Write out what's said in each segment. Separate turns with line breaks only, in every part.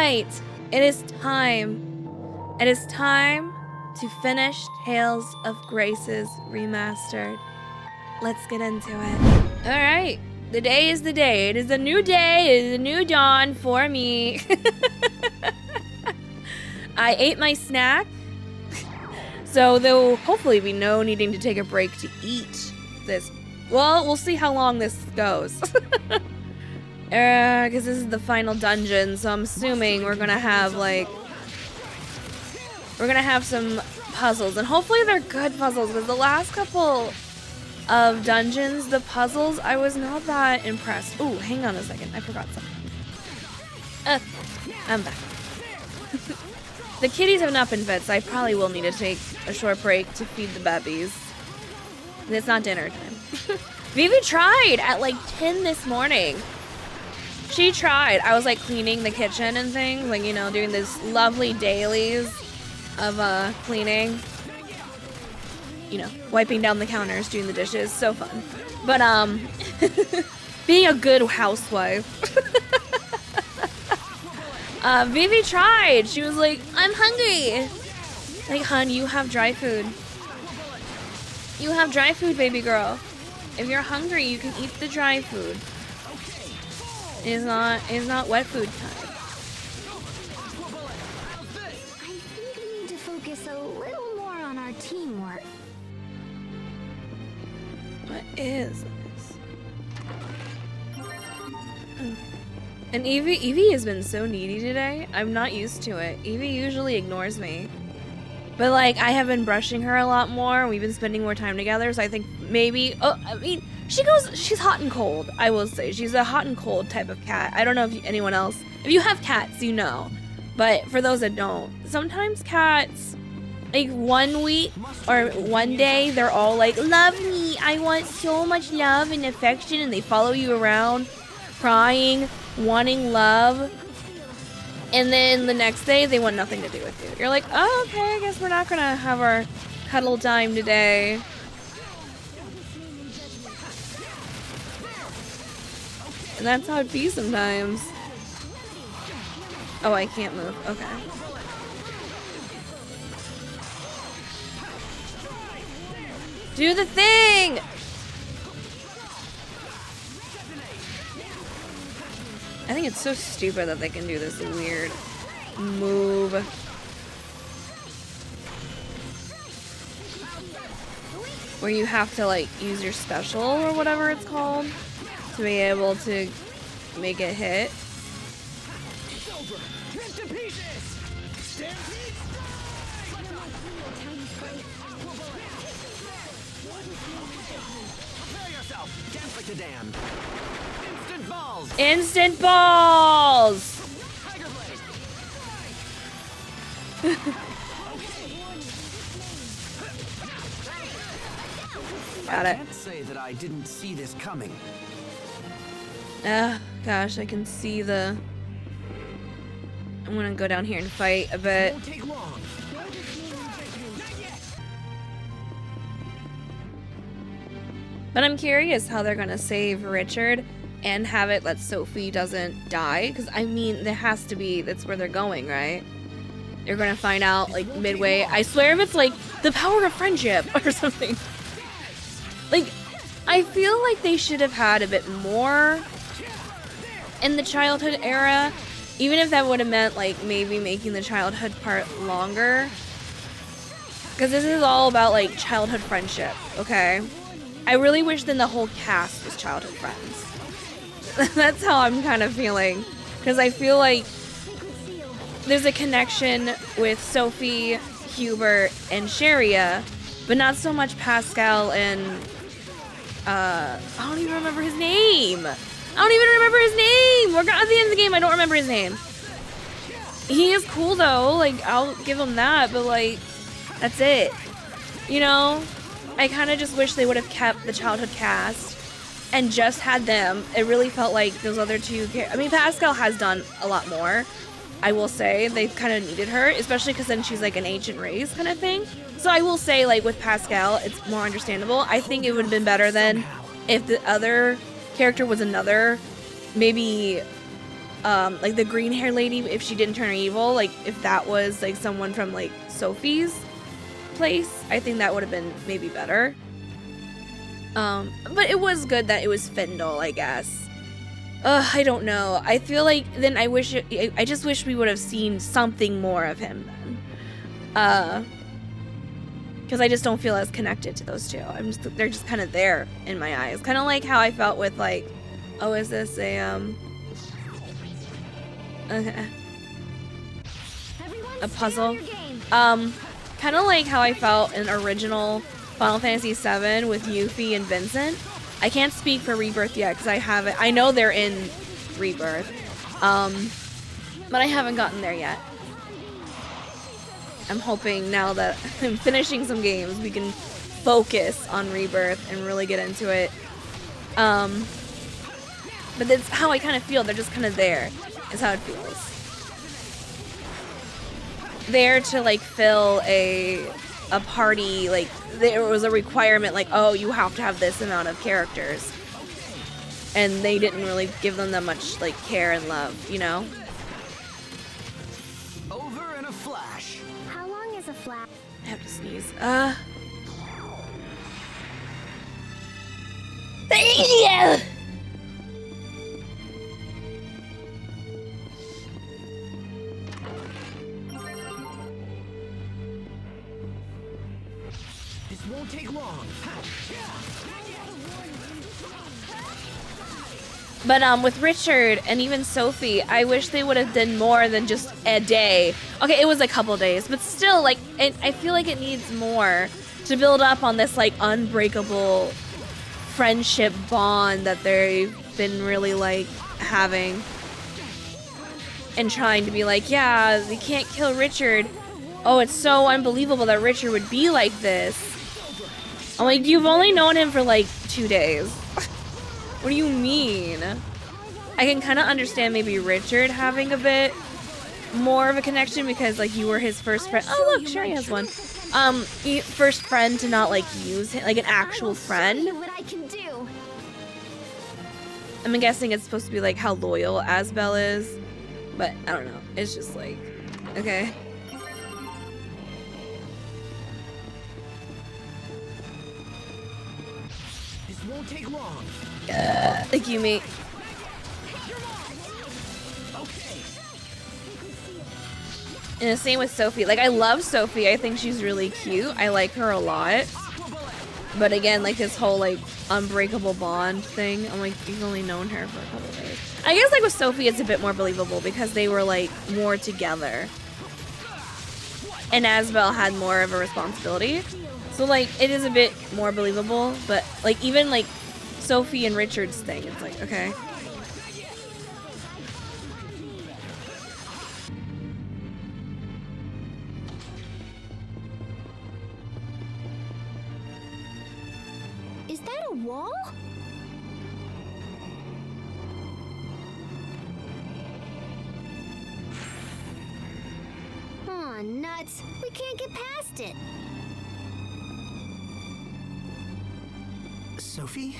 right, it is time. It is time to finish Tales of Graces Remastered. Let's get into it. All right, the day is the day. It is a new day. It is a new dawn for me. I ate my snack, so there will hopefully be no needing to take a break to eat this. Well, we'll see how long this goes. Because this is the final dungeon, so I'm assuming we're gonna have some puzzles, and hopefully they're good puzzles, because the last couple of dungeons, the puzzles, I was not that impressed. Ooh, hang on a second, I forgot something. I'm back. The kitties have not been fed, so I probably will need to take a short break to feed the babies. And it's not dinner time. Vivi tried at like 10 this morning. She tried. I was like cleaning the kitchen and things, like, you know, doing this lovely dailies of cleaning. You know, wiping down the counters, doing the dishes, so fun. But being a good housewife. Vivi tried. She was like, I'm hungry. Like, hun, you have dry food. You have dry food, baby girl. If you're hungry, you can eat the dry food. It's not wet food time.
I think we need to focus a little more on our teamwork.
What is this? And Evie has been so needy today. I'm not used to it. Evie usually ignores me. But like, I have been brushing her a lot more. We've been spending more time together, so I think maybe, she's hot and cold, I will say. She's a hot and cold type of cat. I don't know if anyone else, if you have cats, you know. But for those that don't, sometimes cats, like 1 week or 1 day, they're all like, love me, I want so much love and affection, and they follow you around, crying, wanting love. And then the next day, they want nothing to do with you. You're like, oh, okay, I guess we're not gonna have our cuddle time today. And that's how it be sometimes. Oh, I can't move. Okay. Do the thing! I think it's so stupid that they can do this weird move. Where you have to like use your special or whatever it's called to be able to make it hit. Instant balls! Got it.
I can't say that I didn't see this coming.
Gosh, I can see the... I'm gonna go down here and fight a bit.
Won't take long.
But I'm curious how they're gonna save Richard and have it that Sophie doesn't die. Because, I mean, there has to be, that's where they're going, right? They're gonna find out, like, midway. I swear if it's, like, the power of friendship or something. Like, I feel like they should have had a bit more in the childhood era. Even if that would have meant, like, maybe making the childhood part longer. Because this is all about, like, childhood friendship, okay? I really wish then the whole cast was childhood friends. That's how I'm kind of feeling. Because I feel like there's a connection with Sophie, Hubert, and Sharia, but not so much Pascal and... I don't even remember his name! We're at the end of the game, I don't remember his name. He is cool though, like, I'll give him that, but like, that's it. You know? I kind of just wish they would have kept the childhood cast and just had them. It really felt like those other two... I mean, Pascal has done a lot more. I will say they kind of needed her, especially because then she's like an ancient race kind of thing. So I will say, like, with Pascal, it's more understandable. I think it would have been better than if the other character was another, maybe like the green hair lady, if she didn't turn evil, like if that was like someone from like Sophie's place, I think that would have been maybe better. But it was good that it was Findle, I guess. I don't know. I feel like then I just wish we would have seen something more of him then. Because I just don't feel as connected to those two. They're just kind of there in my eyes. Kind of like how I felt with like, oh, is this a puzzle? Kind of like how I felt in original Final Fantasy VII with Yuffie and Vincent. I can't speak for Rebirth yet because I know they're in Rebirth, but I haven't gotten there yet. I'm hoping now that I'm finishing some games, we can focus on Rebirth and really get into it. But that's how I kind of feel. They're just kind of there, is how it feels. There to like fill a party, like there was a requirement like, oh, you have to have this amount of characters, and they didn't really give them that much like care and love, you know.
Over in a flash.
How long is a flash?
I have to sneeze.
This won't take long.
But with Richard and even Sophie, I wish they would have done more than just a day. Okay, it was a couple days, but still, like, I feel like it needs more to build up on this like unbreakable friendship bond that they've been really like having, and trying to be like, yeah, they can't kill Richard. Oh, it's so unbelievable that Richard would be like this. I'm like, you've only known him for like 2 days. What do you mean? I can kind of understand maybe Richard having a bit more of a connection because like you were his first friend. Oh look, Sherry has one. First friend to not like use him, like an actual friend. I'm guessing it's supposed to be like how loyal Asbel is, but I don't know. It's just like, okay.
This won't take long.
Thank you, mate. And the same with Sophie. Like, I love Sophie. I think she's really cute. I like her a lot. But again, like this whole like unbreakable bond thing, I'm like, you've only known her for a couple of days. I guess like with Sophie, it's a bit more believable because they were like more together. And Asbel had more of a responsibility. So like, it is a bit more believable. But like, even like Sophie and Richard's thing, it's like, okay.
Is that a wall? Aw, nuts. We can't get past it.
Sophie?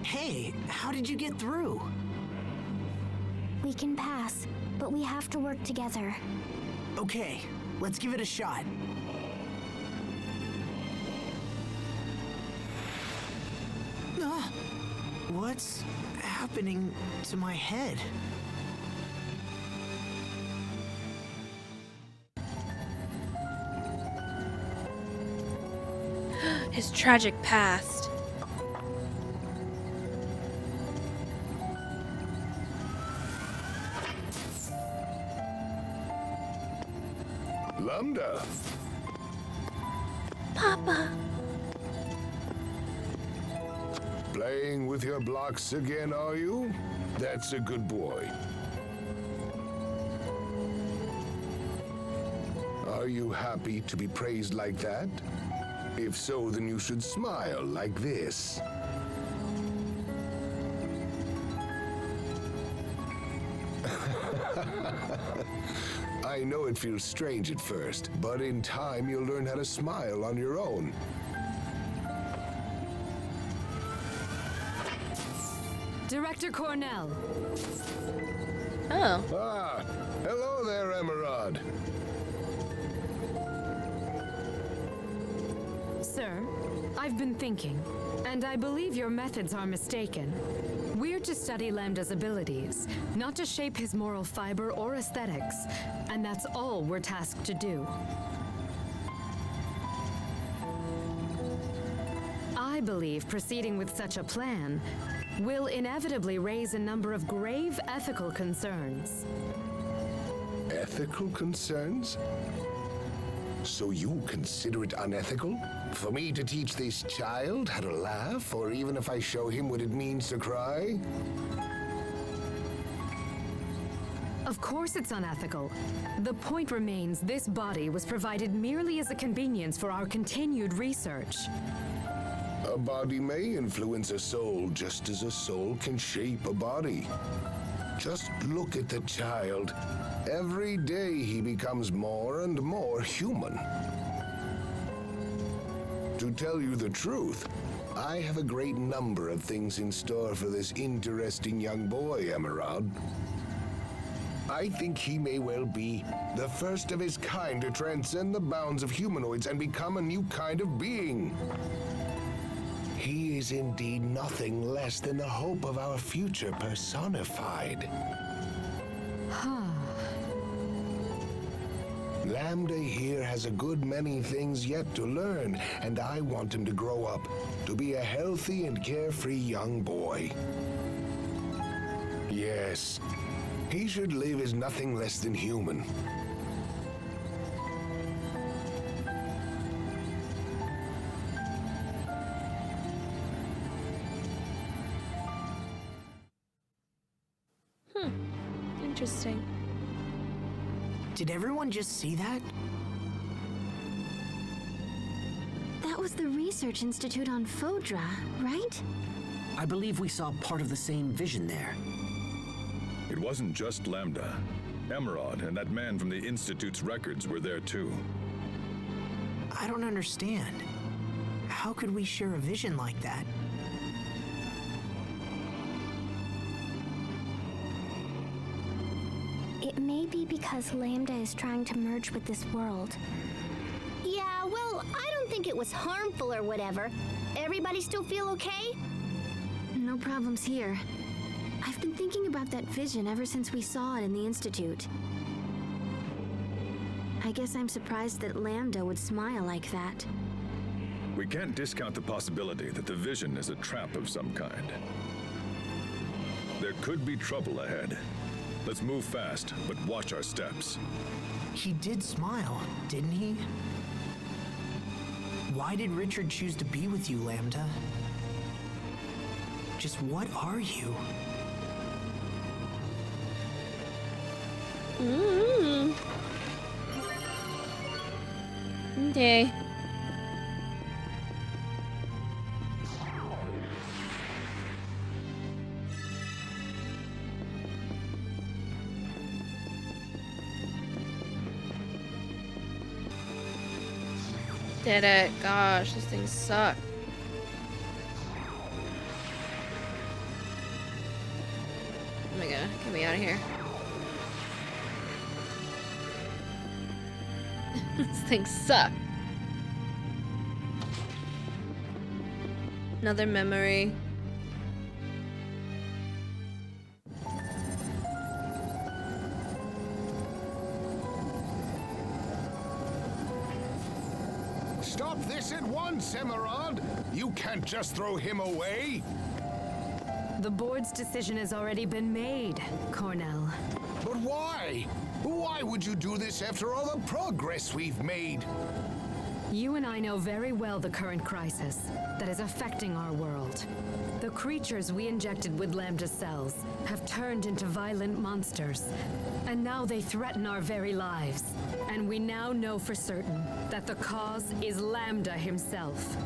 Hey, how did you get through?
We can pass, but we have to work together.
Okay, let's give it a shot. What's happening to my head?
His tragic past.
Lambda.
Papa.
Playing with your blocks again, are you? That's a good boy. Are you happy to be praised like that? If so, then you should smile like this. I know it feels strange at first, but in time you'll learn how to smile on your own.
Director Cornell.
Oh.
Ah, hello there, Emerald.
Sir, I've been thinking, and I believe your methods are mistaken. We're to study Lambda's abilities, not to shape his moral fiber or aesthetics, and that's all we're tasked to do. I believe proceeding with such a plan will inevitably raise a number of grave ethical concerns.
Ethical concerns? So you consider it unethical for me to teach this child how to laugh, or even if I show him what it means to cry?
Of course it's unethical. The point remains this body was provided merely as a convenience for our continued research.
A body may influence a soul just as a soul can shape a body. Just look at the child. Every day he becomes more and more human. To tell you the truth, I have a great number of things in store for this interesting young boy, Emerald. I think he may well be the first of his kind to transcend the bounds of humanoids and become a new kind of being. He is indeed nothing less than the hope of our future personified. Lambda here has a good many things yet to learn, and I want him to grow up to be a healthy and carefree young boy. Yes, he should live as nothing less than human.
Interesting.
Did everyone just see that?
That was the Research Institute on Fodra, right?
I believe we saw part of the same vision there.
It wasn't just Lambda. Emerald and that man from the Institute's records were there too.
I don't understand. How could we share a vision like that?
It may be because Lambda is trying to merge with this world.
Yeah, well, I don't think it was harmful or whatever. Everybody still feel okay?
No problems here. I've been thinking about that vision ever since we saw it in the Institute. I guess I'm surprised that Lambda would smile like that.
We can't discount the possibility that the vision is a trap of some kind. There could be trouble ahead. Let's move fast, but watch our steps.
He did smile, didn't he? Why did Richard choose to be with you, Lambda? Just what are you?
Okay. Did it. Gosh, this thing sucks. Oh my god, get me out of here. This thing sucks. Another memory.
Stop this at once, Emerald! You can't just throw him away!
The board's decision has already been made, Cornell.
But why? Why would you do this after all the progress we've made?
You and I know very well the current crisis that is affecting our world. The creatures we injected with Lambda cells have turned into violent monsters, and now they threaten our very lives. And we now know for certain that the cause is Lambda himself.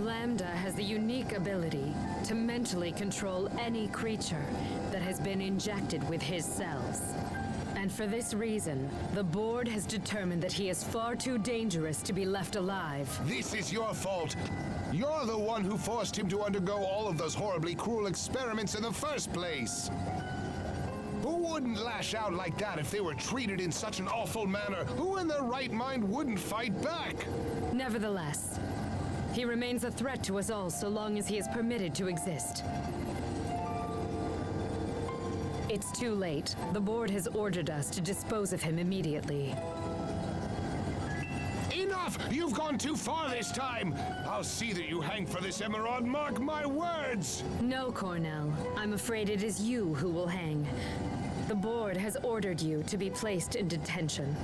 Lambda has the unique ability to mentally control any creature that has been injected with his cells. And for this reason, the board has determined that he is far too dangerous to be left alive.
This is your fault. You're the one who forced him to undergo all of those horribly cruel experiments in the first place. Who wouldn't lash out like that if they were treated in such an awful manner? Who in their right mind wouldn't fight back?
Nevertheless, he remains a threat to us all so long as he is permitted to exist. It's too late. The board has ordered us to dispose of him immediately.
Enough! You've gone too far this time! I'll see that you hang for this emerald, mark my words!
No, Cornell. I'm afraid it is you who will hang. The board has ordered you to be placed in detention.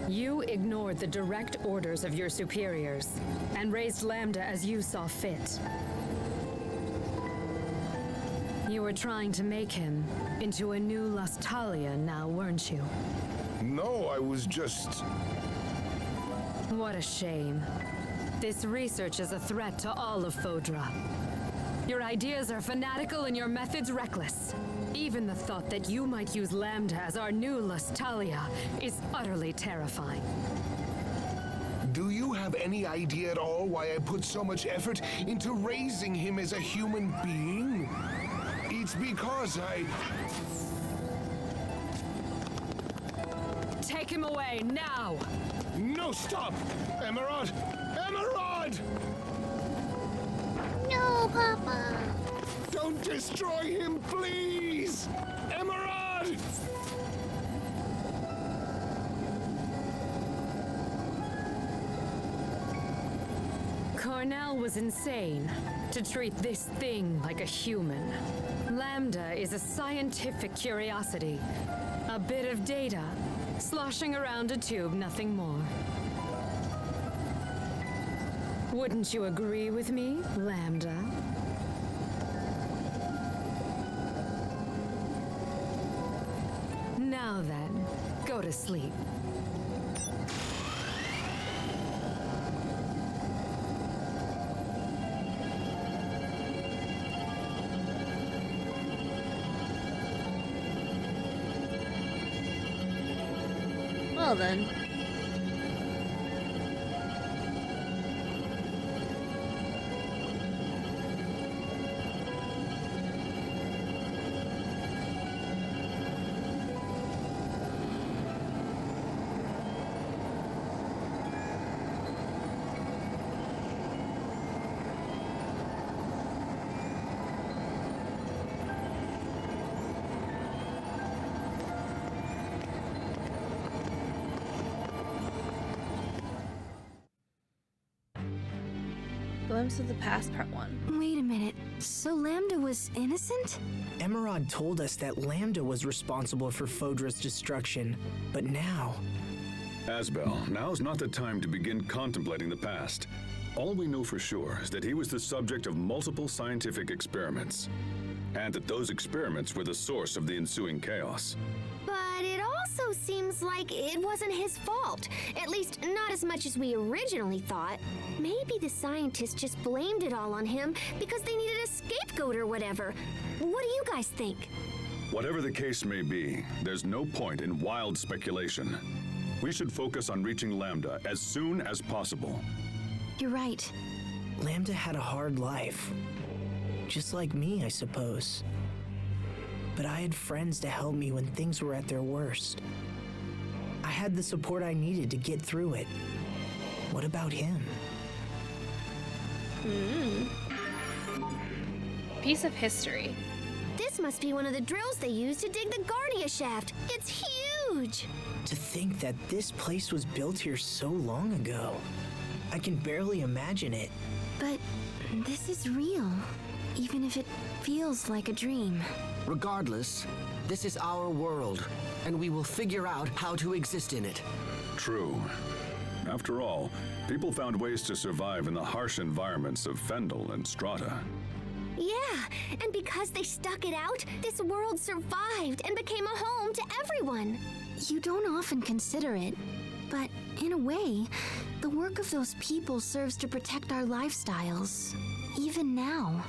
You ignored the direct orders of your superiors and raised Lambda as you saw fit. You were trying to make him into a new Lustalia now, weren't you?
No, I was just...
What a shame. This research is a threat to all of Fodra. Your ideas are fanatical and your methods reckless. Even the thought that you might use Lambda as our new Lustalia is utterly terrifying.
Do you have any idea at all why I put so much effort into raising him as a human being? It's because I...
Take him away, now!
No, stop! Emerald! Emerald!
No, Papa.
Don't destroy him, please! Emerald!
Cornell was insane to treat this thing like a human. Lambda is a scientific curiosity. A bit of data, sloshing around a tube, nothing more. Wouldn't you agree with me, Lambda? Now then, go to sleep.
Well then. Glimpse of the Past, Part 1.
Wait a minute. So Lambda was innocent?
Emerald told us that Lambda was responsible for Fodra's destruction, but now...
Asbel, now's not the time to begin contemplating the past. All we know for sure is that he was the subject of multiple scientific experiments, and that those experiments were the source of the ensuing chaos.
But it also seems like it wasn't his fault. At least, not as much as we originally thought. Maybe the scientists just blamed it all on him because they needed a scapegoat or whatever. What do you guys think?
Whatever the case may be, there's no point in wild speculation. We should focus on reaching Lambda as soon as possible.
You're right.
Lambda had a hard life. Just like me, I suppose. But I had friends to help me when things were at their worst. I had the support I needed to get through it. What about him?
Piece of history.
This must be one of the drills they used to dig the Guardia shaft. It's huge!
To think that this place was built here so long ago. I can barely imagine it.
But this is real, even if it feels like a dream.
Regardless, this is our world, and we will figure out how to exist in it.
True. After all, people found ways to survive in the harsh environments of Fendel and Strata.
Yeah, and because they stuck it out, this world survived and became a home to everyone.
You don't often consider it, but in a way, the work of those people serves to protect our lifestyles, even now.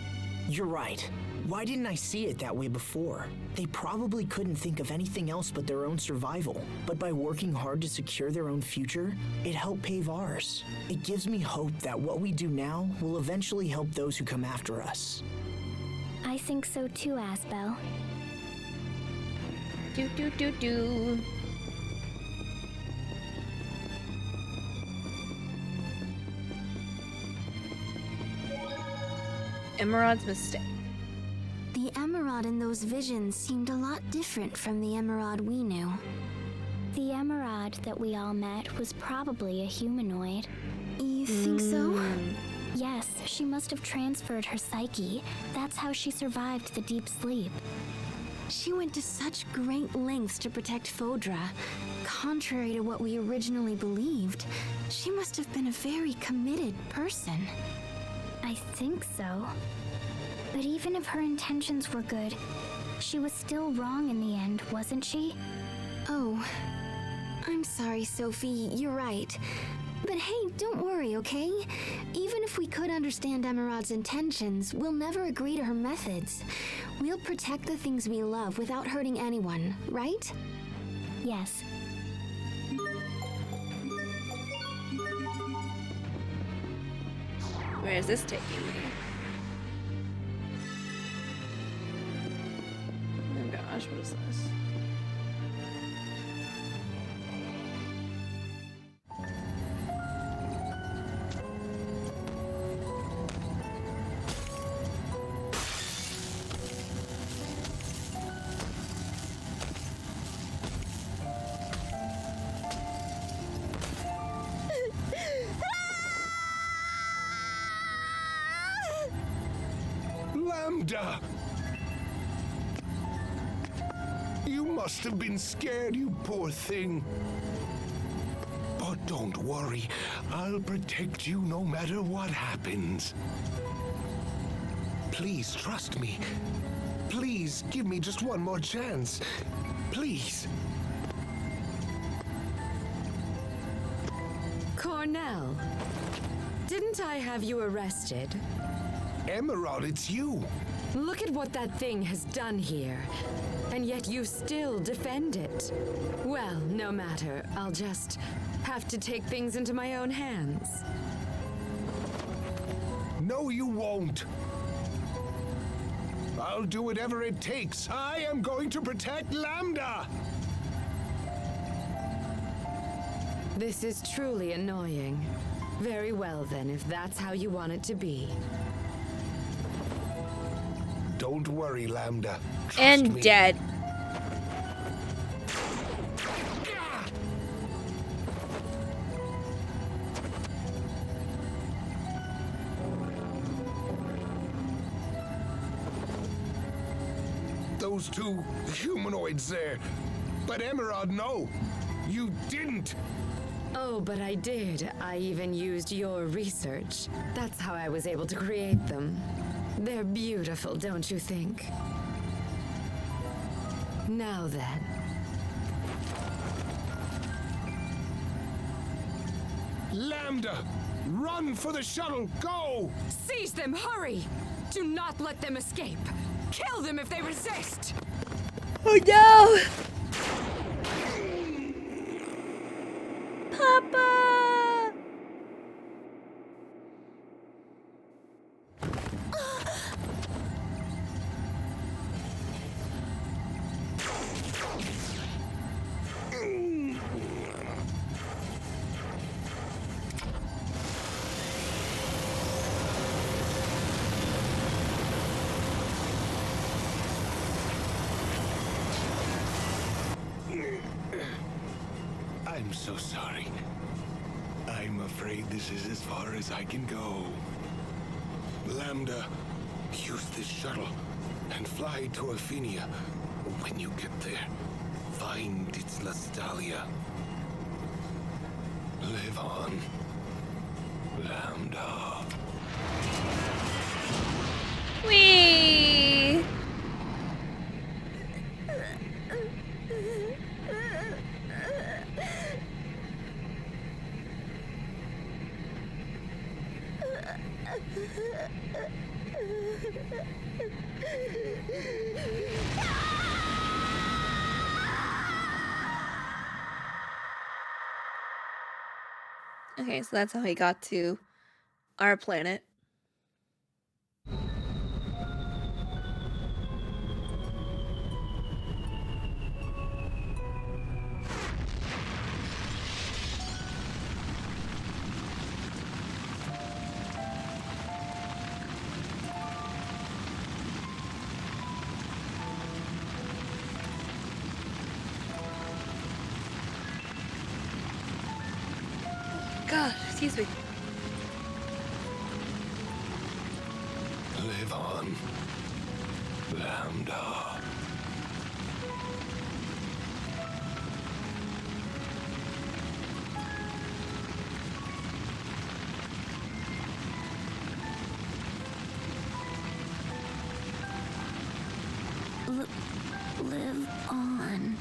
You're right. Why didn't I see it that way before? They probably couldn't think of anything else but their own survival. But by working hard to secure their own future, it helped pave ours. It gives me hope that what we do now will eventually help those who come after us.
I think so too, Asbel.
Do do do do. Emerod's mistake.
The Emerald in those visions seemed a lot different from the Emerald we knew.
The Emerald that we all met was probably a humanoid.
You think so?
Yes, she must have transferred her psyche. That's how she survived the deep sleep.
She went to such great lengths to protect Fodra. Contrary to what we originally believed, she must have been a very committed person.
I think so. But even if her intentions were good, she was still wrong in the end, wasn't she?
Oh, I'm sorry, Sophie, you're right. But hey, don't worry, okay? Even if we could understand Emerod's intentions, we'll never agree to her methods. We'll protect the things we love without hurting anyone, right?
Yes.
Where is this taking me? Oh gosh, what is this?
Lambda! You must have been scared, you poor thing. But don't worry, I'll protect you no matter what happens. Please trust me. Please give me just one more chance. Please.
Cornell, didn't I have you arrested?
Emerald, it's you.
Look at what that thing has done here. And yet you still defend it. Well, no matter. I'll just have to take things into my own hands.
No, you won't. I'll do whatever it takes. I am going to protect Lambda.
This is truly annoying. Very well then, if that's how you want it to be.
Don't worry, Lambda. Trust
And
me.
dead.
Those two humanoids there. But Emerald, no. You didn't.
Oh, but I did. I even used your research. That's how I was able to create them. They're beautiful, don't you think? Now then.
Lambda, run for the shuttle. Go!
Seize them, hurry! Do not let them escape! Kill them if they resist!
Oh no! Papa!
I'm so sorry. I'm afraid this is as far as I can go. Lambda, use this shuttle and fly to Ephinea. When you get there, find its Lastalia. Live on, Lambda.
Whee! Okay, so that's how he got to our planet. God, excuse me.
Live on, Lambda.
Live on.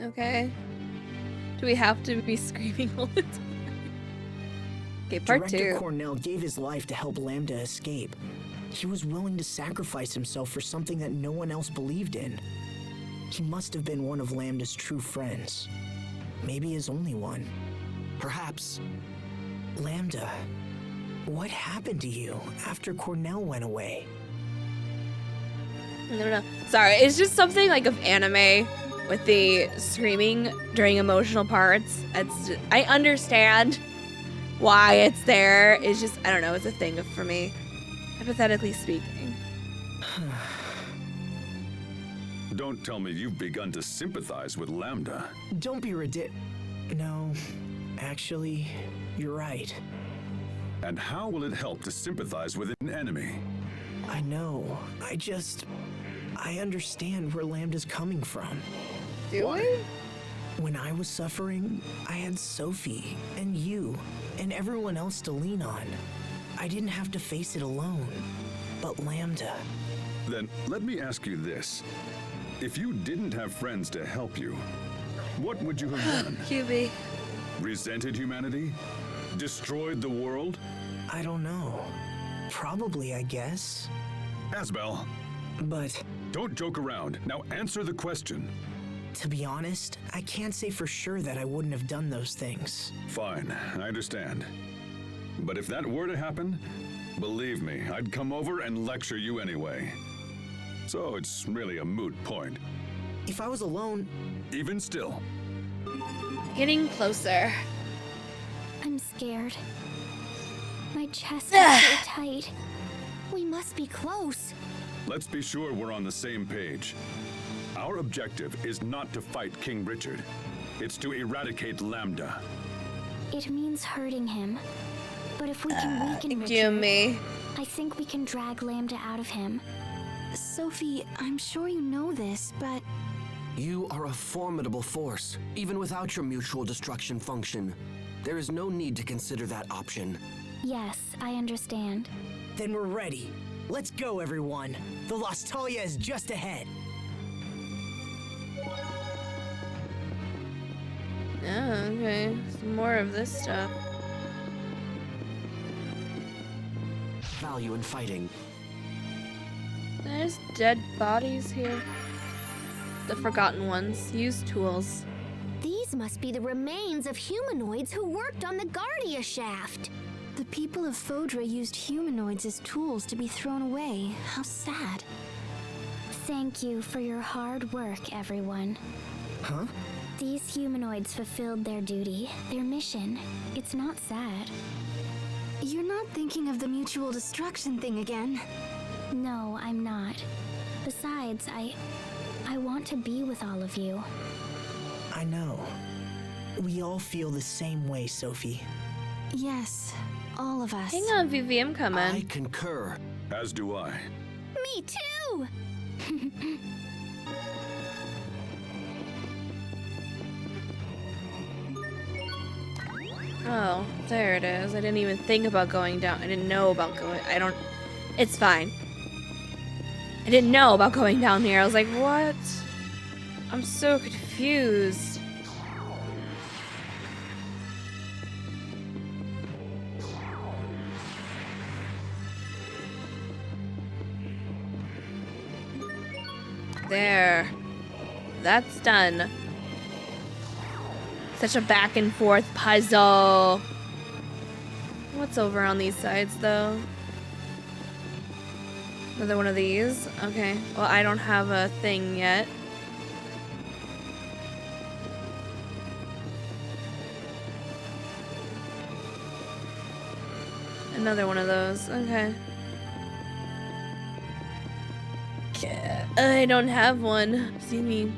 Okay. Do we have to be screaming all the time? Okay, part
Director
2.
Cornell gave his life to help Lambda escape. He was willing to sacrifice himself for something that no one else believed in. He must have been one of Lambda's true friends. Maybe his only one.
Perhaps.
Lambda, what happened to you after Cornell went away?
No. Sorry, it's just something like of anime with the screaming during emotional parts. I understand why it's there. It's just, I don't know, it's a thing for me, hypothetically speaking.
Don't tell me you've begun to sympathize with Lambda.
Don't be No, actually, you're right.
And how will it help to sympathize with an enemy?
I know. I understand where Lambda's coming from.
Do we?
When I was suffering, I had Sophie and you and everyone else to lean on. I didn't have to face it alone. But Lambda.
Then let me ask you this. If you didn't have friends to help you, what would you have done?
QB.
Resented humanity? Destroyed the world?
I don't know. Probably, I guess.
Asbel,
But
don't joke around. Now answer the question.
to be honest, I can't say for sure that I wouldn't have done those things.
Fine, I understand. But if that were to happen, believe me, I'd come over and lecture you anyway. So it's really a moot point.
If I was alone,
Even still,
Getting closer.
I'm scared. My chest is so tight.
We must be close.
let's be sure we're on the same page. Our objective is not to fight King Richard. It's to eradicate Lambda.
It means hurting him. But if we can weaken Richard,
Gimme.
I think we can drag Lambda out of him. Sophie, I'm sure you know this, but
You are a formidable force, even without your mutual destruction function. There is no need to consider that option.
yes, I understand.
then we're ready. Let's go, everyone. The Lostalia is just ahead.
Oh, okay. Some more of this stuff.
Value in fighting.
There's dead bodies here. The forgotten ones. Use tools.
These must be the remains of humanoids who worked on the Guardia shaft.
The people of Fodra used humanoids as tools to be thrown away. How sad. Thank you for your hard work, everyone.
Huh?
These humanoids fulfilled their duty, their mission. It's not sad. You're not thinking of the mutual destruction thing again? No, I'm not. Besides, I want to be with all of you.
I know. We all feel the same way, Sophie.
Yes, all of us.
Hang on, VVM
I
coming.
concur.
As do I.
Me too!
Oh, there it is. I didn't even think about going down. I didn't know about going. It's fine. I didn't know about going down here. I was like, what? I'm so confused. There. That's done. Such a back and forth puzzle. What's over on these sides, though? Another one of these? Okay. Well, I don't have a thing yet. Another one of those. Okay. I don't have one. See me.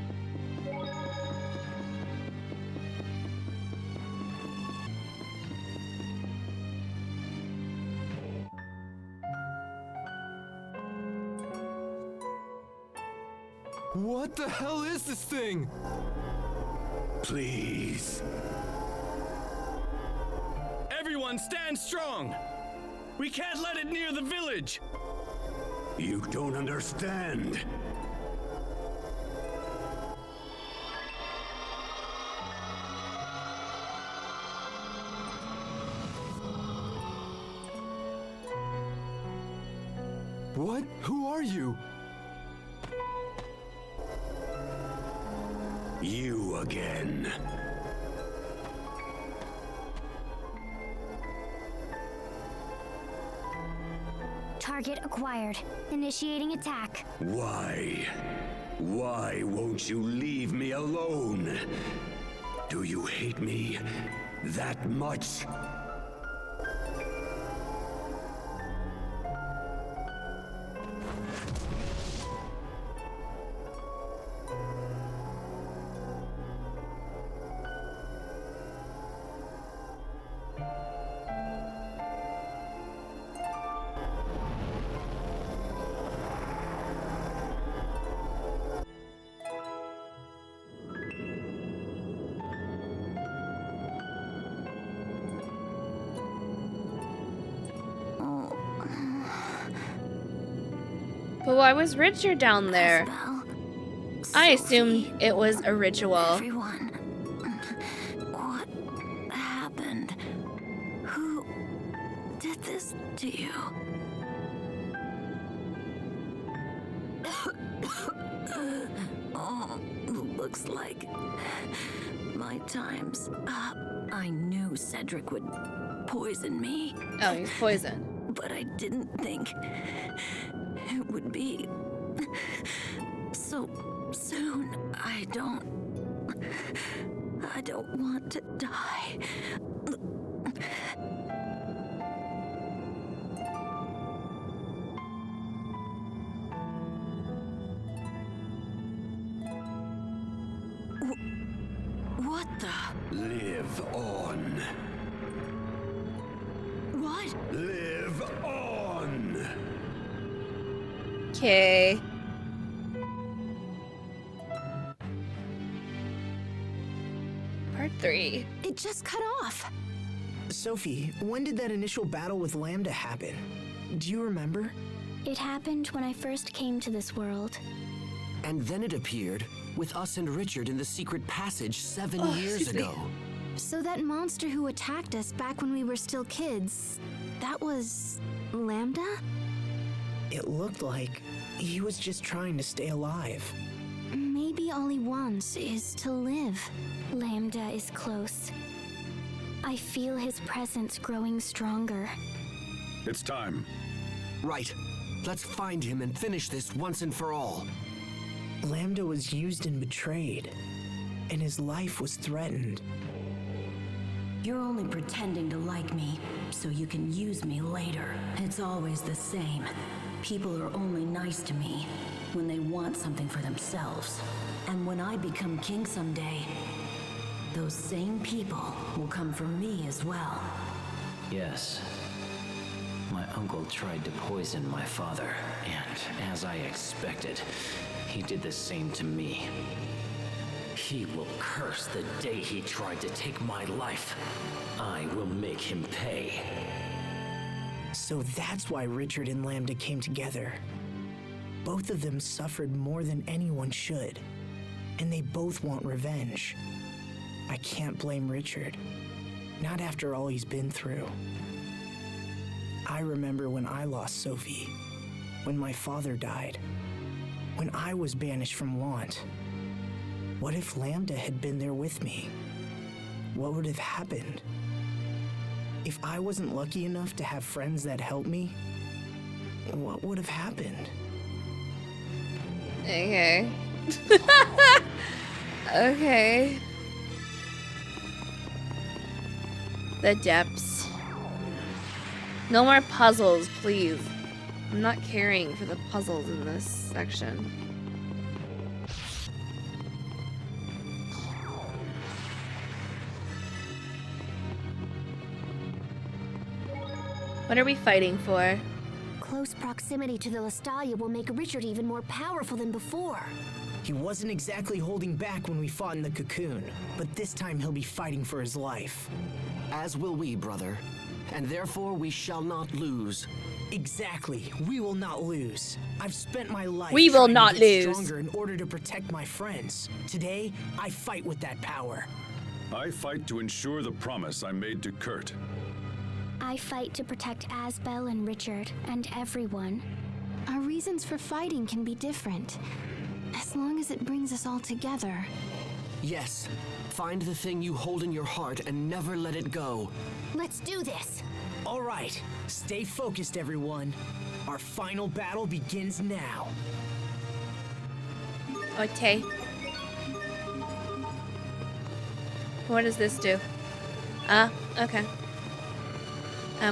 What the hell is this thing?
Please.
Everyone stand strong! We can't let it near the village!
You don't understand.
What? Who are you?
You again.
Target acquired. Initiating attack.
Why? Why won't you leave me alone? Do you hate me that much?
But why was Richard down there?
Bell,
I assumed
Sophie,
it was a ritual.
Everyone, what happened? Who did this to you? Oh, looks like my time's up. I knew Cedric would poison me,
Oh, he's poisoned.
but I didn't think it would be so soon. I don't want to die. What the?
Live on.
What?
Live on.
Okay. Part 3.
It just cut off.
Sophie, when did that initial battle with Lambda happen? Do you remember?
It happened when I first came to this world.
And then it appeared with us and Richard in the secret passage 7 years
excuse me.
ago.
So that monster who attacked us back when we were still kids, that was Lambda?
It looked like he was just trying to stay alive.
Maybe all he wants is to live. Lambda is close. I feel his presence growing stronger.
It's time.
Right. Let's find him and finish this once and for all.
Lambda was used and betrayed, and his life was threatened.
You're only pretending to like me, so you can use me later. It's always the same. People are only nice to me when they want something for themselves. And when I become king someday, those same people will come for me as well.
Yes. My uncle tried to poison my father, and as I expected, he did the same to me. He will curse the day he tried to take my life. I will make him pay.
So that's why Richard and Lambda came together. Both of them suffered more than anyone should, and they both want revenge. I can't blame Richard, not after all he's been through. I remember when I lost Sophie, when my father died, when I was banished from Want. What if Lambda had been there with me? What would have happened? If I wasn't lucky enough to have friends that helped me, what would have happened?
Okay. Okay. The depths. No more puzzles, please. I'm not caring for the puzzles in this section. What are we fighting for?
Close proximity to the Lestalia will make Richard even more powerful than before.
He wasn't exactly holding back when we fought in the cocoon, but this time he'll be fighting for his life.
As will we, brother. And therefore we shall not lose.
Exactly. We will not lose. I've spent my life
We will
trying
not
to get
lose.
stronger in order to protect my friends. Today, I fight with that power.
I fight to ensure the promise I made to Kurt.
I fight to protect Asbel and Richard and everyone.
Our reasons for fighting can be different, as long as it brings us all together.
Yes. Find the thing you hold in your heart and never let it go.
Let's do this.
All right. Stay focused, everyone. Our final battle begins now.
Okay. What does this do? Okay.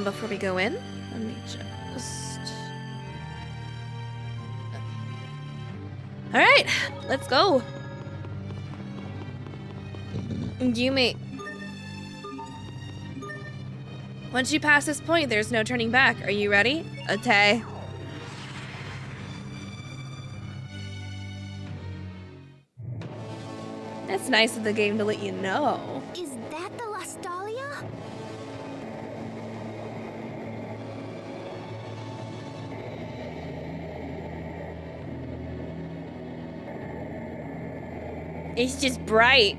Before we go in, let me just... Alright, let's go. Yumi. Once you pass this point, there's no turning back. Are you ready? Okay. It's nice of the game to let you know.
Is that the Lestalia?
It's just bright.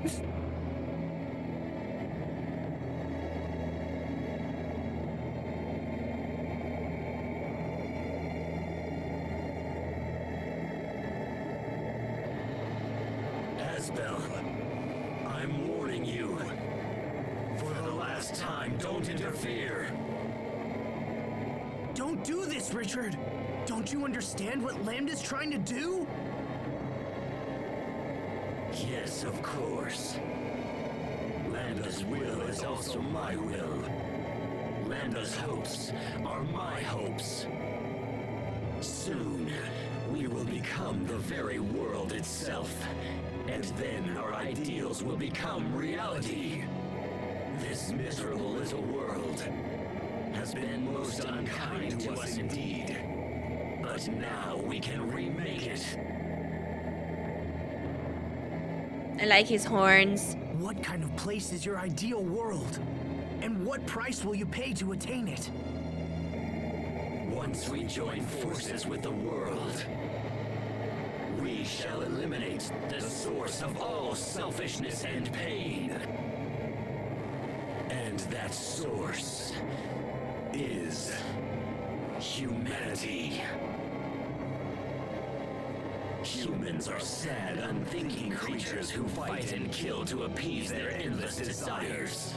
Asbel, I'm warning you. For the last time, don't interfere.
Don't do this, Richard. Don't you understand what Lambda's trying to do?
Yes, of course. Lambda's will is also my will. Lambda's hopes are my hopes. Soon, we will become the very world itself. And then our ideals will become reality. This miserable little world has been most unkind to us indeed. But now we can remake it.
I like his horns.
What kind of place is your ideal world? And what price will you pay to attain it?
Once we join forces with the world, we shall eliminate the source of all selfishness and pain. And that source is humanity. Humans are sad, unthinking creatures who fight and kill to appease their endless desires.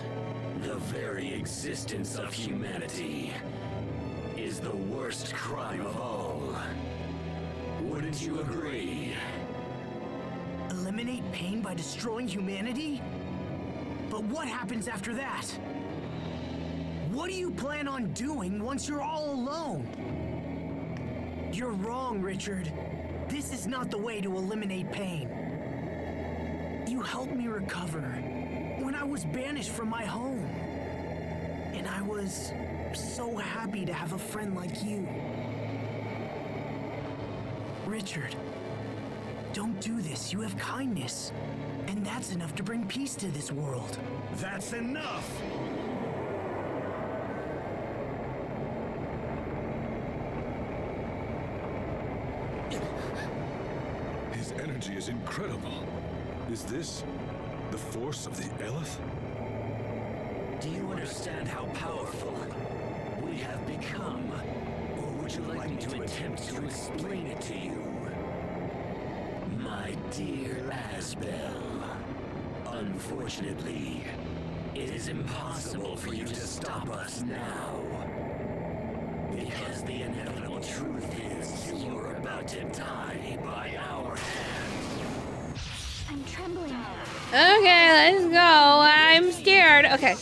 The very existence of humanity is the worst crime of all. Wouldn't you agree?
Eliminate pain by destroying humanity? But what happens after that? What do you plan on doing once you're all alone? You're wrong, Richard. This is not the way to eliminate pain. You helped me recover when I was banished from my home. And I was so happy to have a friend like you. Richard, don't do this. You have kindness. And that's enough to bring peace to this world.
That's enough!
His energy is incredible. Is this the force of the Eleth?
Do you understand how powerful we have become? Or would you like me to attempt to explain it to you? My dear Asbel, unfortunately, it is impossible for you to stop us now. Because the inevitable truth is you're about to die by our hand.
I'm trembling.
Okay, let's go. I'm scared. Okay.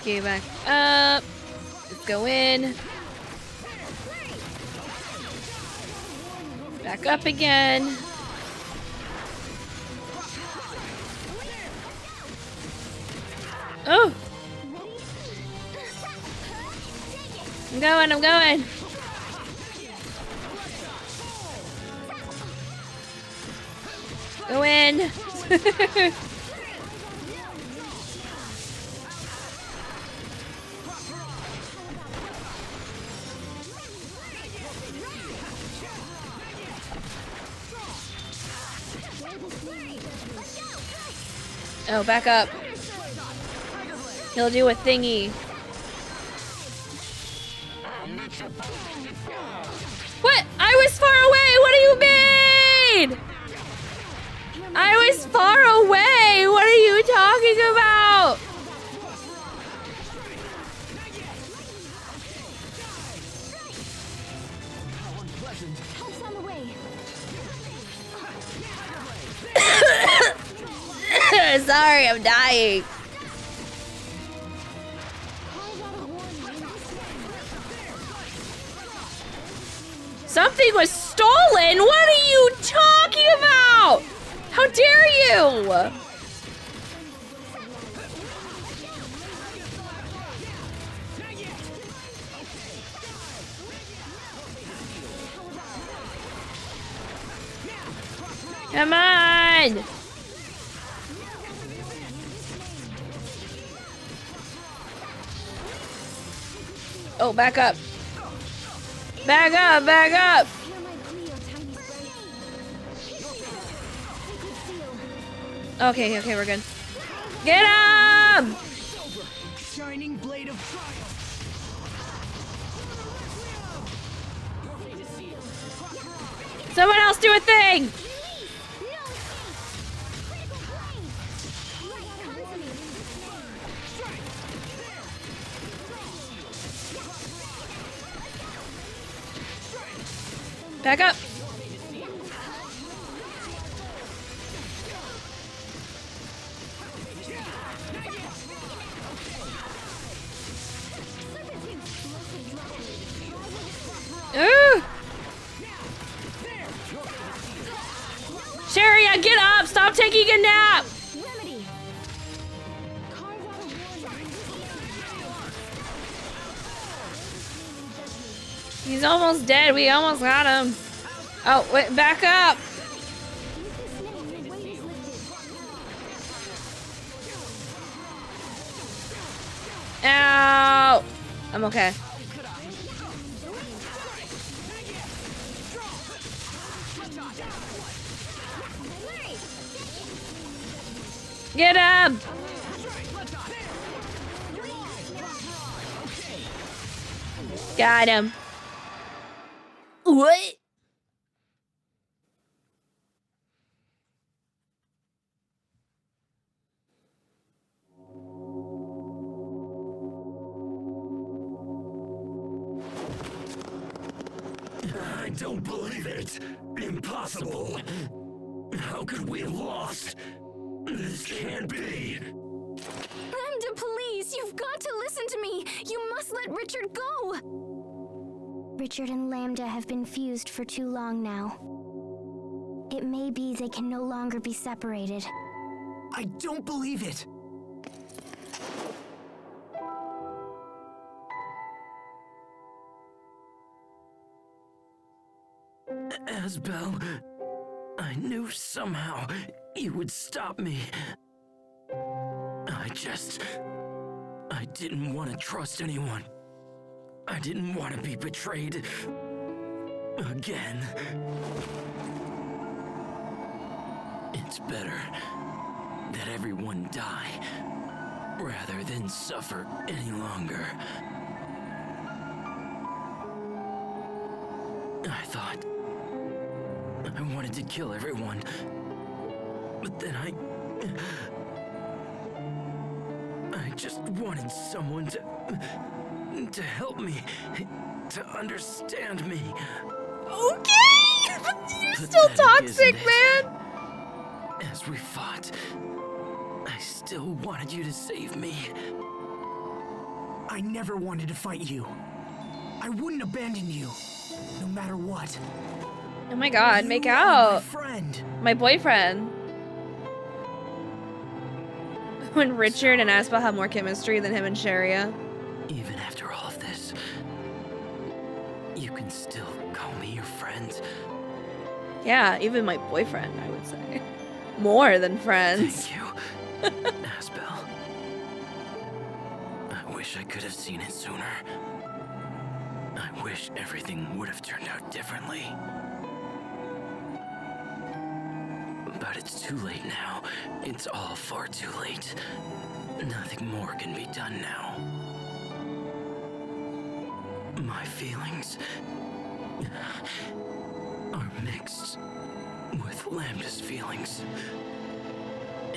Okay, back up. Let's go in. Back up again. Oh! I'm going. Go in. Oh, back up. He'll do a thingy. What? I was far away! What do you mean? I was far away! What are you talking about?
Help's on the way.
Sorry, I'm dying. Something was stolen? What are you talking about? How dare you? Come on. Oh, back up. Back up, back up. Okay, okay, we're good. Get him!
Shining blade of triumph.
Someone else do a thing! Back up. Ooh. Sharia, get up! Stop taking a nap! He's almost dead. We almost got him. Oh, wait, back up. Ow. I'm okay. Get him. Got him. What?
I don't believe it. Impossible. How could we have lost? This can't be.
Lambda, please, you've got to listen to me. You must let Richard go. Richard and Lambda have been fused for too long now. It may be they can no longer be separated.
I don't believe it.
Asbel, I knew somehow you would stop me. I didn't want to trust anyone. I didn't want to be betrayed again. It's better that everyone die rather than suffer any longer. I thought I wanted to kill everyone, but then I just wanted someone to help me, to understand me.
Okay! You're still toxic, man!
As we fought, I still wanted you to save me.
I never wanted to fight you. I wouldn't abandon you, no matter what.
Oh my god, make
You are
out!
my friend.
My boyfriend. When Richard and Asbel have more chemistry than him and Sharia.
Even after all of this, you can still call me your friend.
Yeah, even my boyfriend, I would say. More than friends.
Thank you, Asbel. I wish I could have seen it sooner. I wish everything would have turned out differently. But it's too late now. It's all far too late. Nothing more can be done now. My feelings are mixed with Lambda's feelings.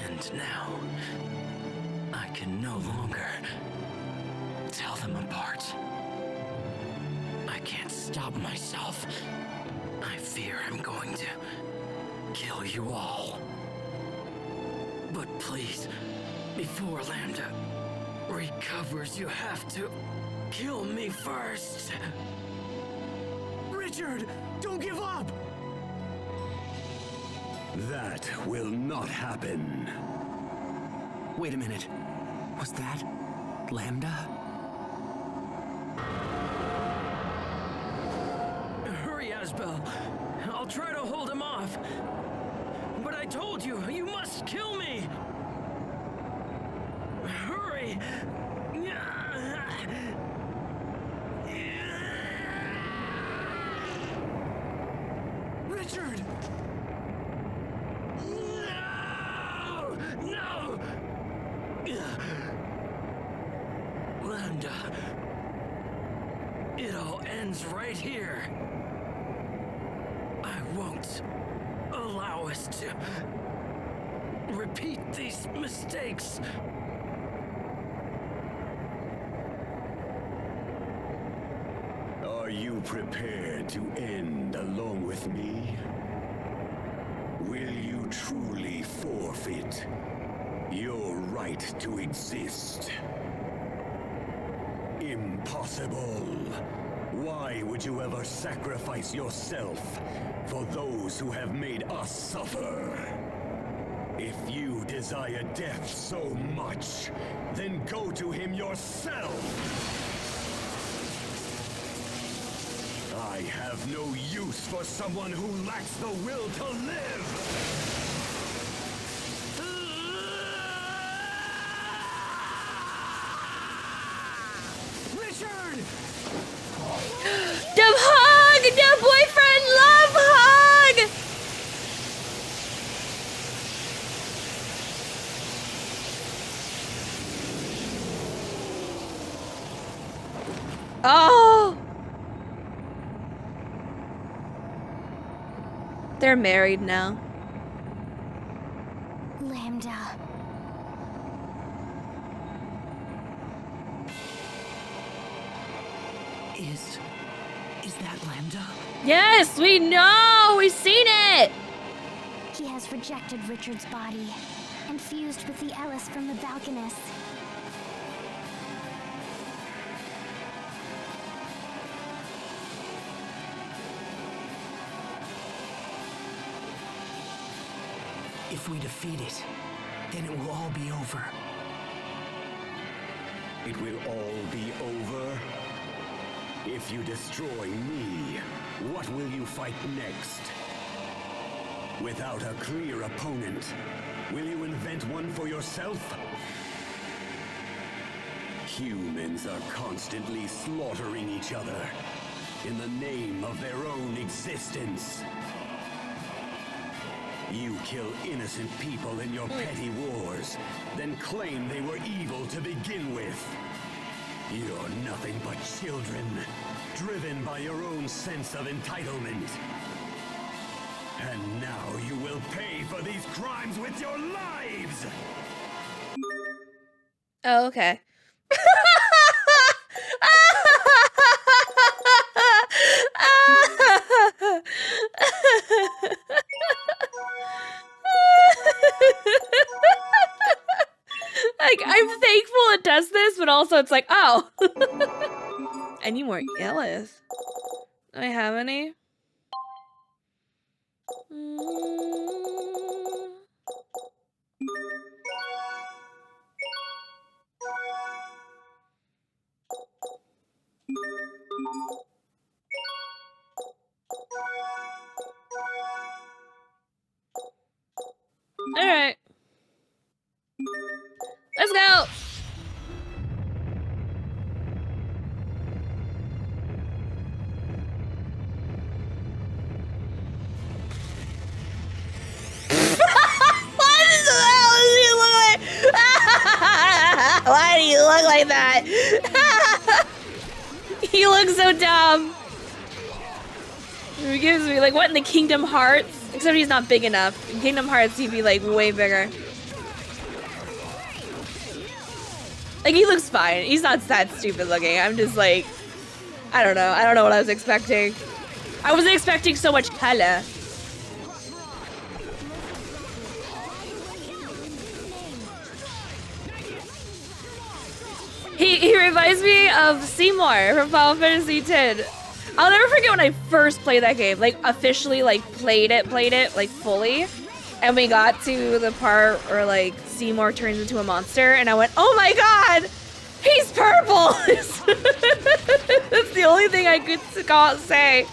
And now, I can no longer tell them apart. I can't stop myself. I fear I'm going to kill you all. But please, before Lambda recovers, you have to kill me first.
Richard, don't give up!
That will not happen.
Wait a minute. Was that Lambda?
Hurry, Asbel. I'll try to hold him off. But I told you, you must kill me! Hurry!
Richard!
No! No! Lambda. It all ends right here. I won't allow us to repeat these mistakes.
Are you prepared to end along with me? Will you truly forfeit your right to exist? Impossible. Why would you ever sacrifice yourself for those who have made us suffer? If you desire death so much, then go to him yourself! I have no use for someone who lacks the will to live!
Richard!
Dub hug! Dub boyfriend love hug! Oh! They're married now.
Lambda.
Is that Lambda?
Yes, we know! We've seen it!
He has rejected Richard's body and fused with the Ellis from the Balconess.
If we defeat it, then it will all be over.
It will all be over if you destroy me. What will you fight next? Without a clear opponent, will you invent one for yourself? Humans are constantly slaughtering each other in the name of their own existence. You kill innocent people in your petty wars, then claim they were evil to begin with. You're nothing but children, driven by your own sense of entitlement. And now you will pay for these crimes with your lives!
Oh, okay. Like, I'm thankful it does this, but also it's like, oh. I need more Ellis. Do I have any? All right. Let's go. Why do you look like that? He looks so dumb. He gives me like, what in the Kingdom Hearts? Except he's not big enough. In Kingdom Hearts, he'd be like way bigger. Like, he looks fine. He's not that stupid looking. I'm just like, I don't know. I don't know what I was expecting. I wasn't expecting so much color. He reminds me of Seymour from Final Fantasy X. I'll never forget when I first played that game. Like, officially, like, played it, like, fully. And we got to the part where, like, Seymour turns into a monster. And I went, oh my god! He's purple! That's the only thing I could say.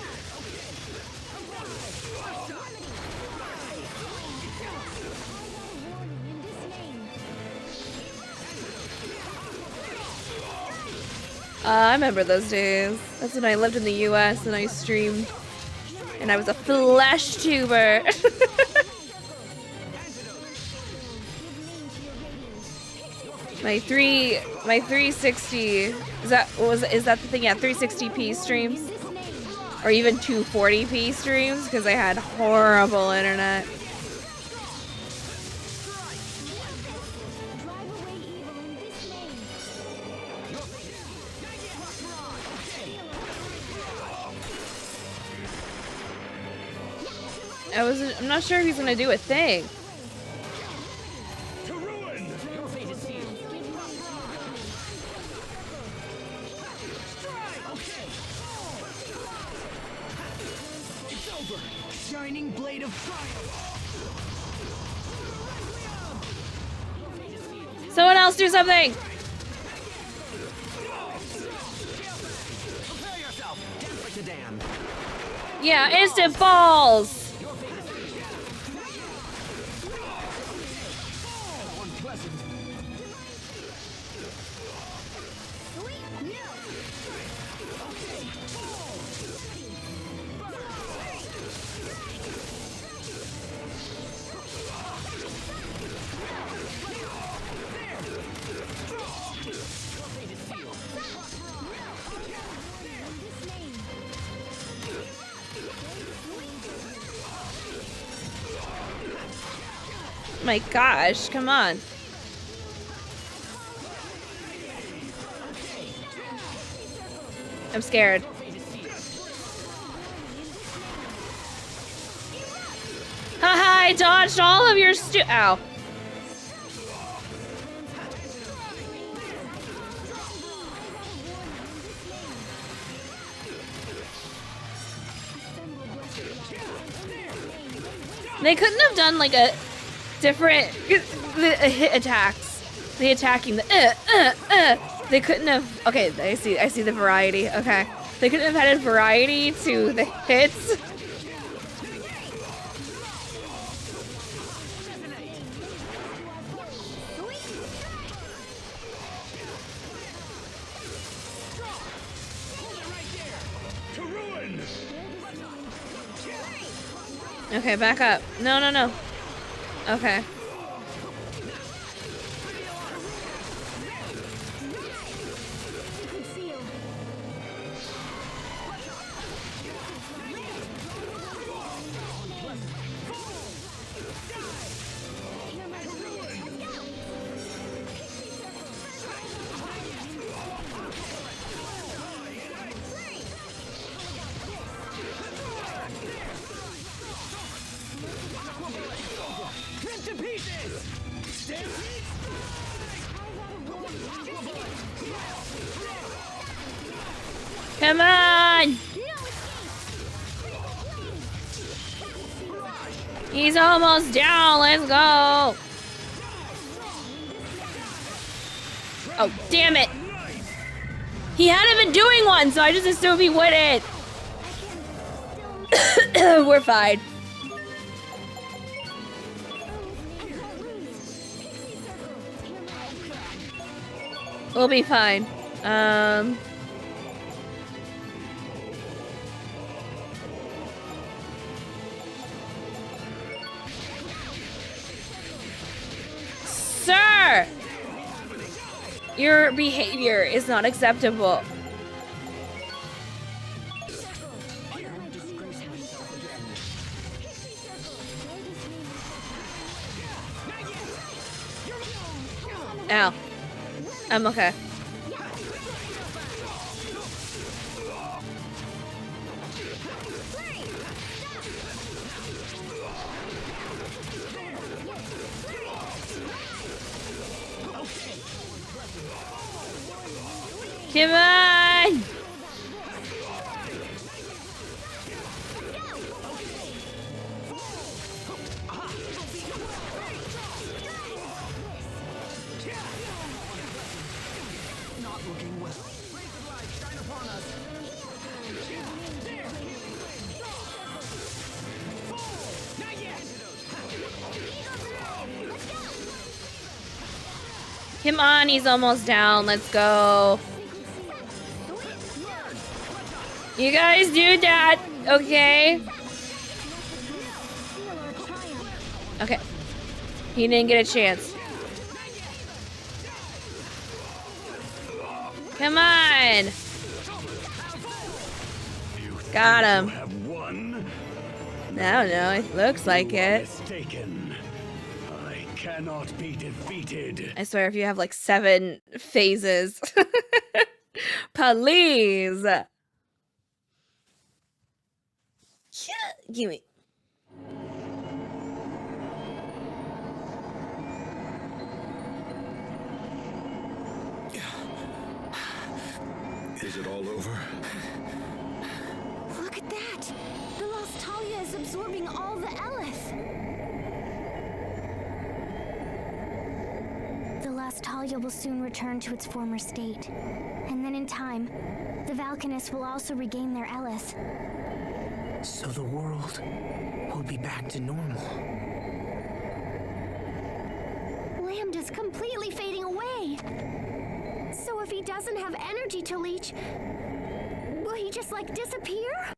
I remember those days. That's when I lived in the US and I streamed. And I was a flesh tuber. My 360 is that the thing? Yeah, 360p streams, or even 240p streams, because I had horrible internet. I'm not sure if he's gonna do a thing.
Shining blade of triumph.
Someone else do something. Yeah, instant balls. My gosh, come on. I'm scared. Haha, I dodged all of your ow. They couldn't have done like a different hit attacks. The attacking, the They couldn't have. Okay, I see the variety. Okay. They could have added variety to the hits. Okay, back up. No, no, no. Okay. Come on! He's almost down. Let's go. Oh, damn it. He hadn't been doing one, so I just assumed he wouldn't. We're fine. We'll be fine. Sir! Your behavior is not acceptable. Ow. I'm okay. Come on!
Not looking well.
Come on, he's almost down. Let's go. You guys do that, okay? Okay. He didn't get a chance. Come on. Got him. I don't know. It looks like it.
I cannot be defeated.
I swear, if you have like 7 phases. Please. Gimme.
Is it all over?
Look at that! The Lost Talia is absorbing all the Eleth! The Lost Talia will soon return to its former state. And then in time, the Valkanists will also regain their Eleth.
So the world will be back to normal.
Lambda's completely fading away! So if he doesn't have energy to leech, will he just like disappear?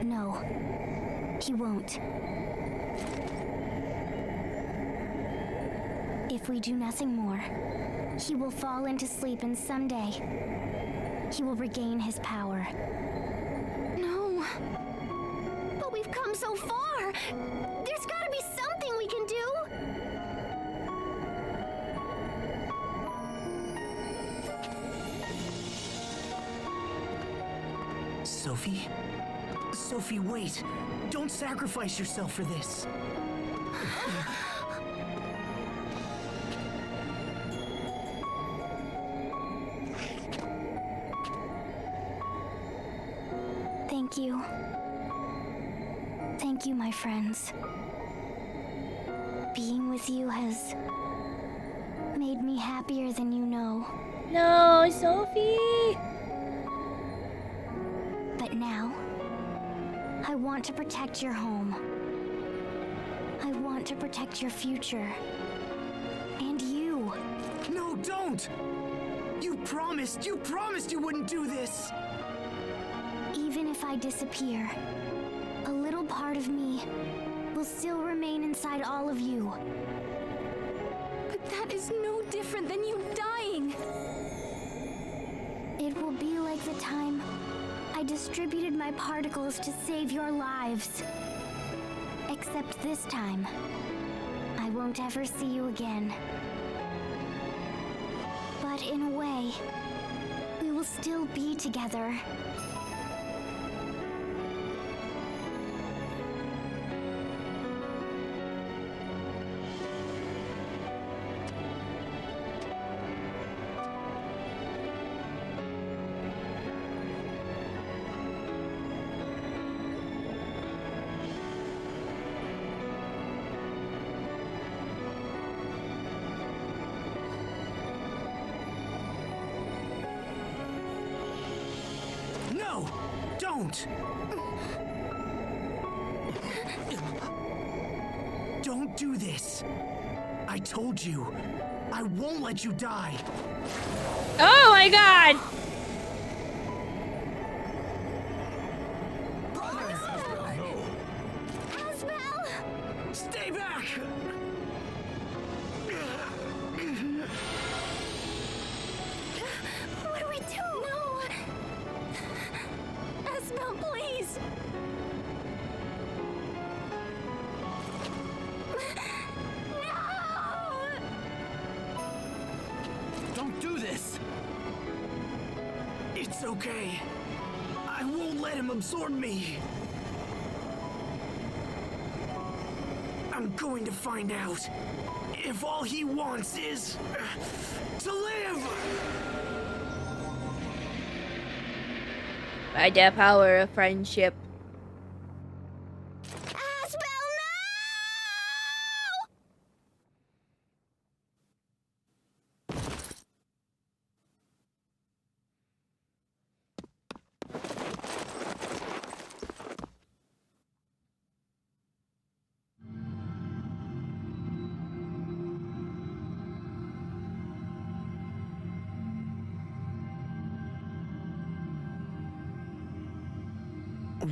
No, he won't. If we do nothing more, he will fall into sleep, and someday he will regain his power. No. But we've come so far. There's got to be something we can do.
Sophie? Sophie, wait. Don't sacrifice yourself for this.
Thank you. Thank you, my friends. Being with you has made me happier than you know.
No, Sophie!
But now, I want to protect your home. I want to protect your future. And you.
No, don't! You promised you wouldn't do this!
Even if I disappear, a little part of me will still remain inside all of you. But that is no different than you dying. It will be like the time I distributed my particles to save your lives. Except this time, I won't ever see you again. But in a way, we will still be together.
No! Don't! Don't do this! I told you, I won't let you die!
Oh my god!
Asbel!
Stay back!
What do we do? No! Asbel, please!
Don't do this! It's okay. I won't let him absorb me. I'm going to find out if all he wants is to live!
By the power of friendship.
Asbel, no!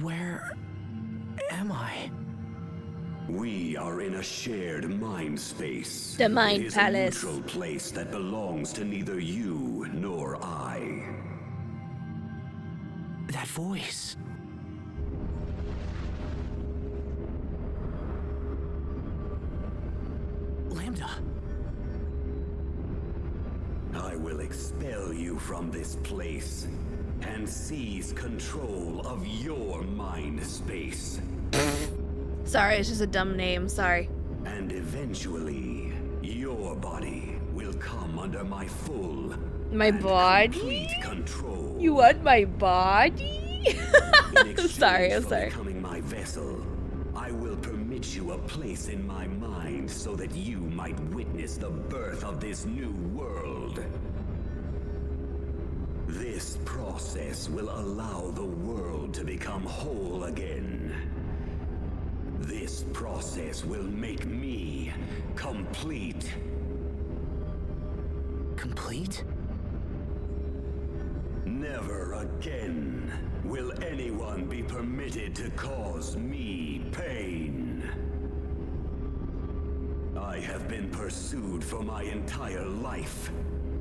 Where am I?
We are in a shared mind space.
The Mind
It is
Palace.
a neutral place that belongs to neither you nor I.
That voice. Lambda.
I will expel you from this place and seize control of your mind space.
Sorry, it's just a dumb name. Sorry.
And eventually, your body will come under my full
My
and
body?
complete control.
You want my body?
In exchange
Sorry, I'm
for
sorry.
becoming my vessel, I will permit you a place in my mind so that you might witness the birth of this new world. This process will allow the world to become whole again. This process will make me complete.
Complete?
Never again will anyone be permitted to cause me pain. I have been pursued for my entire life,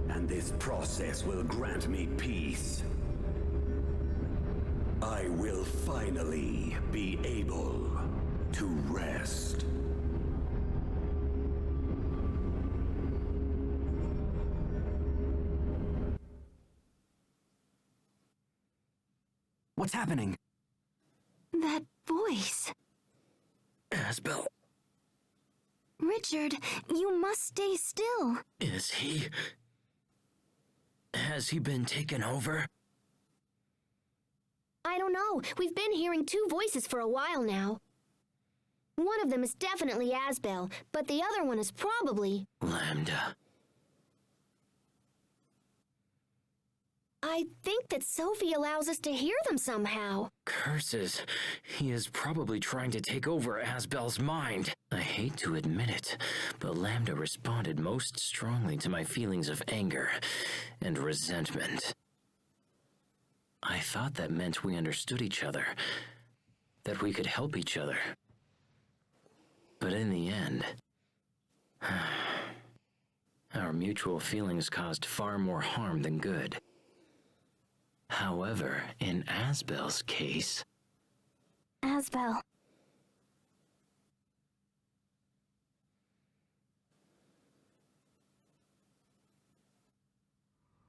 and this process will grant me peace. I will finally be able to rest.
What's happening?
That voice.
Asbel,
Richard, you must stay still.
is he... Has he been taken over?
I don't know. We've been hearing two voices for a while now. One of them is definitely Asbel, but the other one is probably...
Lambda.
I think that Sophie allows us to hear them somehow.
Curses. He is probably trying to take over Asbel's mind. I hate to admit it, but Lambda responded most strongly to my feelings of anger and resentment. I thought that meant we understood each other, that we could help each other. But in the end, our mutual feelings caused far more harm than good. However, in Asbel's case...
Asbel.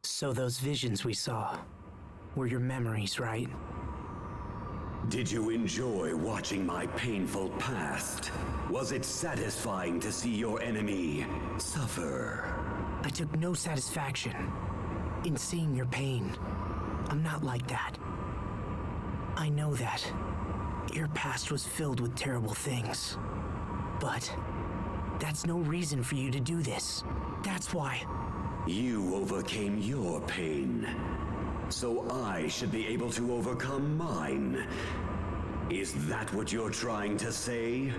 So those visions we saw were your memories, right?
Did you enjoy watching my painful past? Was it satisfying to see your enemy suffer?
I took no satisfaction in seeing your pain. I'm not like that. I know that. Your past was filled with terrible things. But that's no reason for you to do this. That's why.
You overcame your pain, so I should be able to overcome mine. Is that what you're trying to say?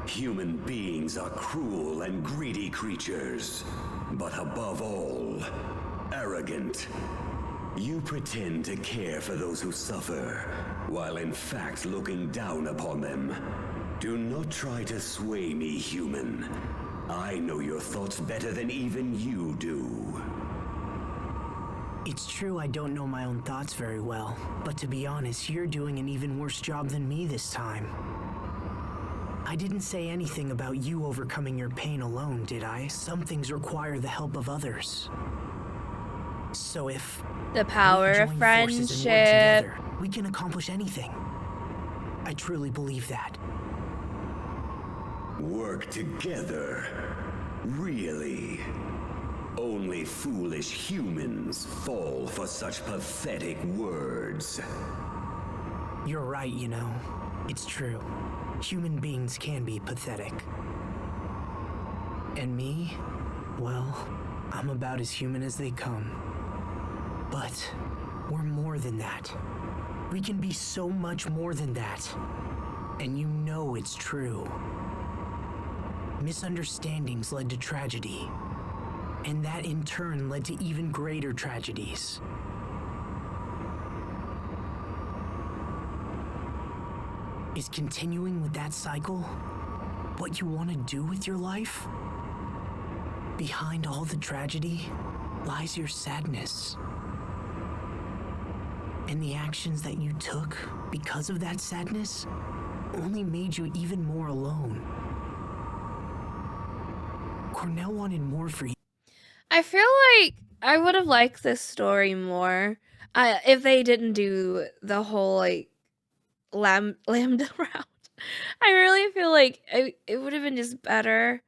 Human beings are cruel and greedy creatures, but above all, arrogant. You pretend to care for those who suffer, while in fact looking down upon them. Do not try to sway me, human. I know your thoughts better than even you do.
It's true I don't know my own thoughts very well, but to be honest, you're doing an even worse job than me this time. I didn't say anything about you overcoming your pain alone, did I? Some things require the help of others. So if
The power of
we join forces and work
friendship.
together, we can accomplish anything. I truly believe that.
Work together? Really? Only foolish humans fall for such pathetic words.
You're right, you know. It's true. Human beings can be pathetic. And me? Well, I'm about as human as they come. But we're more than that. We can be so much more than that. And you know it's true. Misunderstandings led to tragedy. And that in turn led to even greater tragedies. Is continuing with that cycle what you want to do with your life? Behind all the tragedy lies your sadness. And the actions that you took because of that sadness only made you even more alone. Cornell wanted more for you.
I feel like I would have liked this story more if they didn't do the whole like lambda route. I really feel like it would have been just better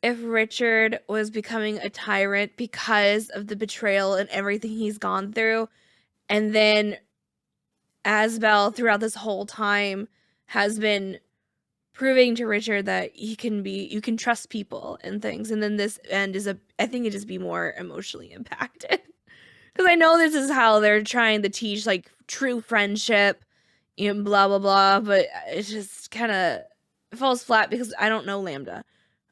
if Richard was becoming a tyrant because of the betrayal and everything he's gone through, and then Asbel throughout this whole time has been proving to Richard that you can trust people and things, and then this end is I think it'd just be more emotionally impacted. Because I know this is how they're trying to teach like true friendship, you know, blah blah blah, but it just kind of falls flat because I don't know Lambda.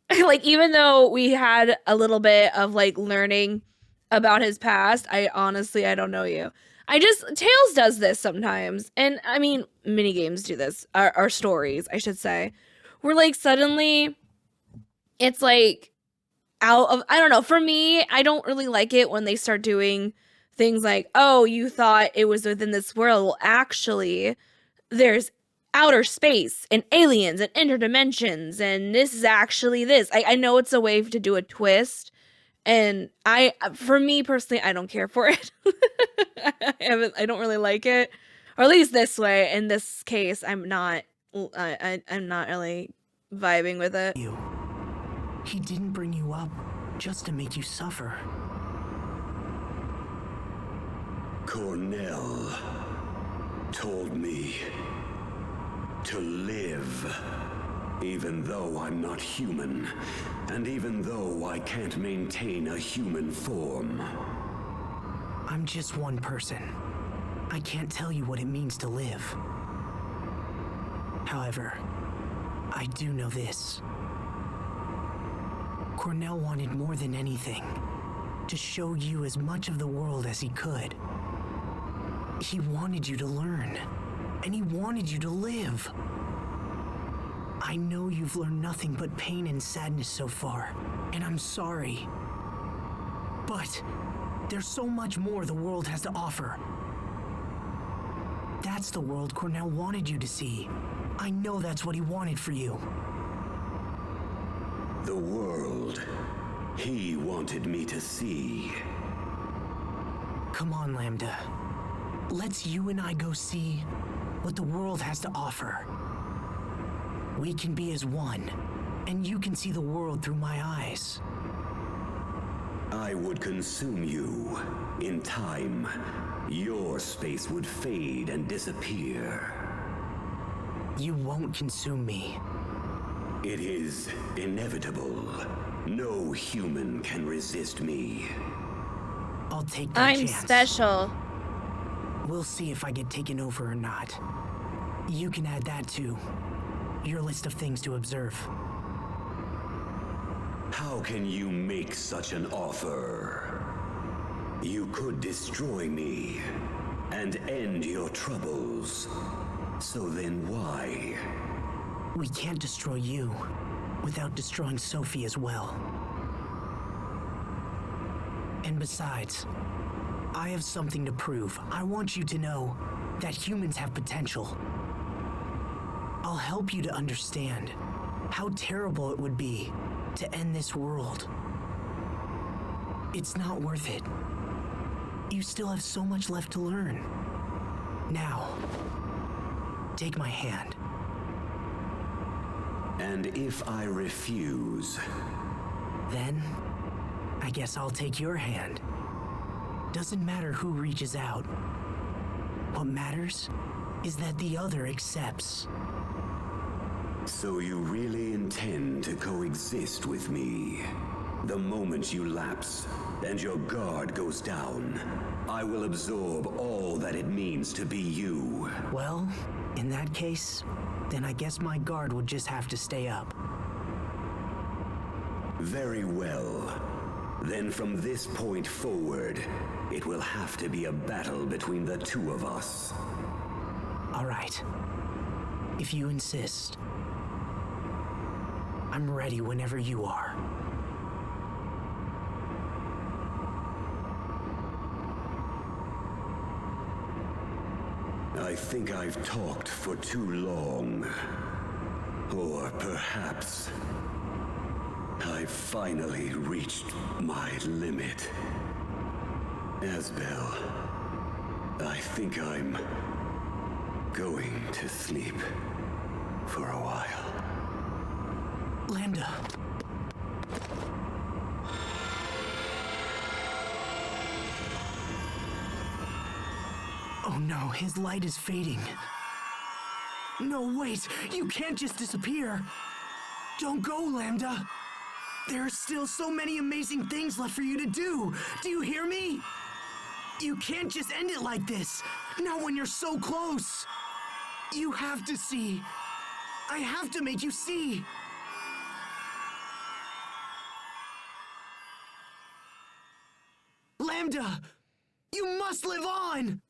Like, even though we had a little bit of like learning about his past, I don't know you. Tales does this sometimes, and I mean, mini games do this, or stories, I should say, where like suddenly it's like out of, I don't know, for me, I don't really like it when they start doing things like, oh, you thought it was within this world, well, actually, there's outer space and aliens and interdimensions, and this is actually this. I know it's a way to do a twist, and for me personally, I don't care for it. I don't really like it, or at least this way. In this case, I'm not really vibing with it.
He didn't bring you up just to make you suffer.
Cornell told me to live. Even though I'm not human, and even though I can't maintain a human form.
I'm just one person. I can't tell you what it means to live. However, I do know this. Cornell wanted more than anything to show you as much of the world as he could. He wanted you to learn, and he wanted you to live. I know you've learned nothing but pain and sadness so far, and I'm sorry. But there's so much more the world has to offer. That's the world Cornell wanted you to see. I know that's what he wanted for you.
The world he wanted me to see.
Come on, Lambda. Let's you and I go see what the world has to offer. We can be as one, and you can see the world through my eyes.
I would consume you. In time, your space would fade and disappear.
You won't consume me.
It is inevitable. No human can resist me.
I'll take that
I'm
chance.
special.
We'll see if I get taken over or not. You can add that to your list of things to observe.
How can you make such an offer? You could destroy me and end your troubles. So then why?
We can't destroy you without destroying Sophie as well. And besides, I have something to prove. I want you to know that humans have potential. I'll help you to understand how terrible it would be to end this world. It's not worth it. You still have so much left to learn. Now, take my hand.
And if I refuse?
Then, I guess I'll take your hand. Doesn't matter who reaches out. What matters is that the other accepts.
So you really intend to coexist with me? The moment you lapse and your guard goes down, I will absorb all that it means to be you.
Well, in that case, then I guess my guard would just have to stay up.
Very well. Then from this point forward, it will have to be a battle between the two of us.
All right. If you insist. I'm ready whenever you are.
I think I've talked for too long. Or perhaps I've finally reached my limit. Asbel, I think I'm going to sleep for a while.
Lambda. Oh no, his light is fading. No, wait! You can't just disappear! Don't go, Lambda! There are still so many amazing things left for you to do! Do you hear me? You can't just end it like this! Not when you're so close! You have to see! I have to make you see! Lambda! You must live on!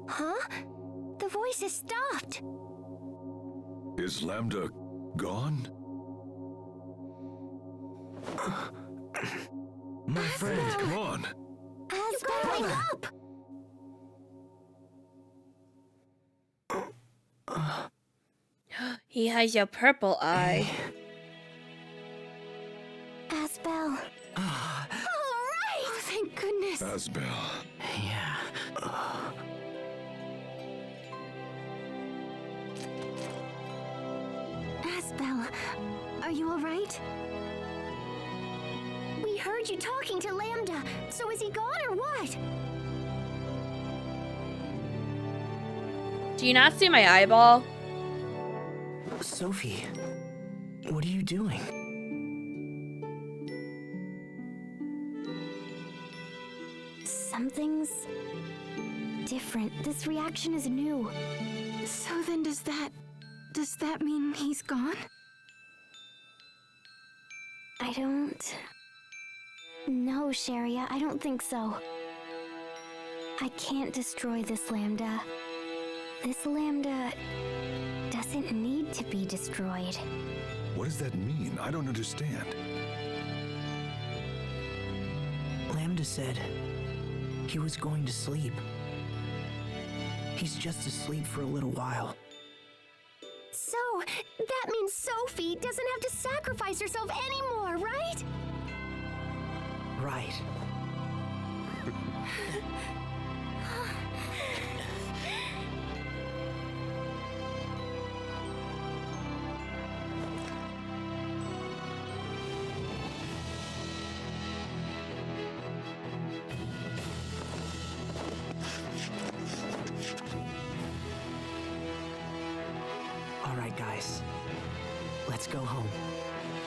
Huh? The voice has stopped.
Is Lambda gone?
My friend,
Come on!
You gotta wake up!
He has a purple eye.
Asbel. All right!
Oh, thank goodness.
Asbel.
Yeah.
Asbel, are you all right?
We heard heard you talking to Lambda. So is he gone or what?
Do you not see my eyeball?
Sophie, what are you doing?
Something's different. This reaction is new. So then does that mean he's gone? I don't... No, Sharia, I don't think so. I can't destroy this Lambda. This Lambda doesn't need to be destroyed.
What does that mean? I don't understand.
Lambda said he was going to sleep. He's just asleep for a little while.
So, that means Sophie doesn't have to sacrifice herself anymore, right?
Right. All right, guys. Let's go home.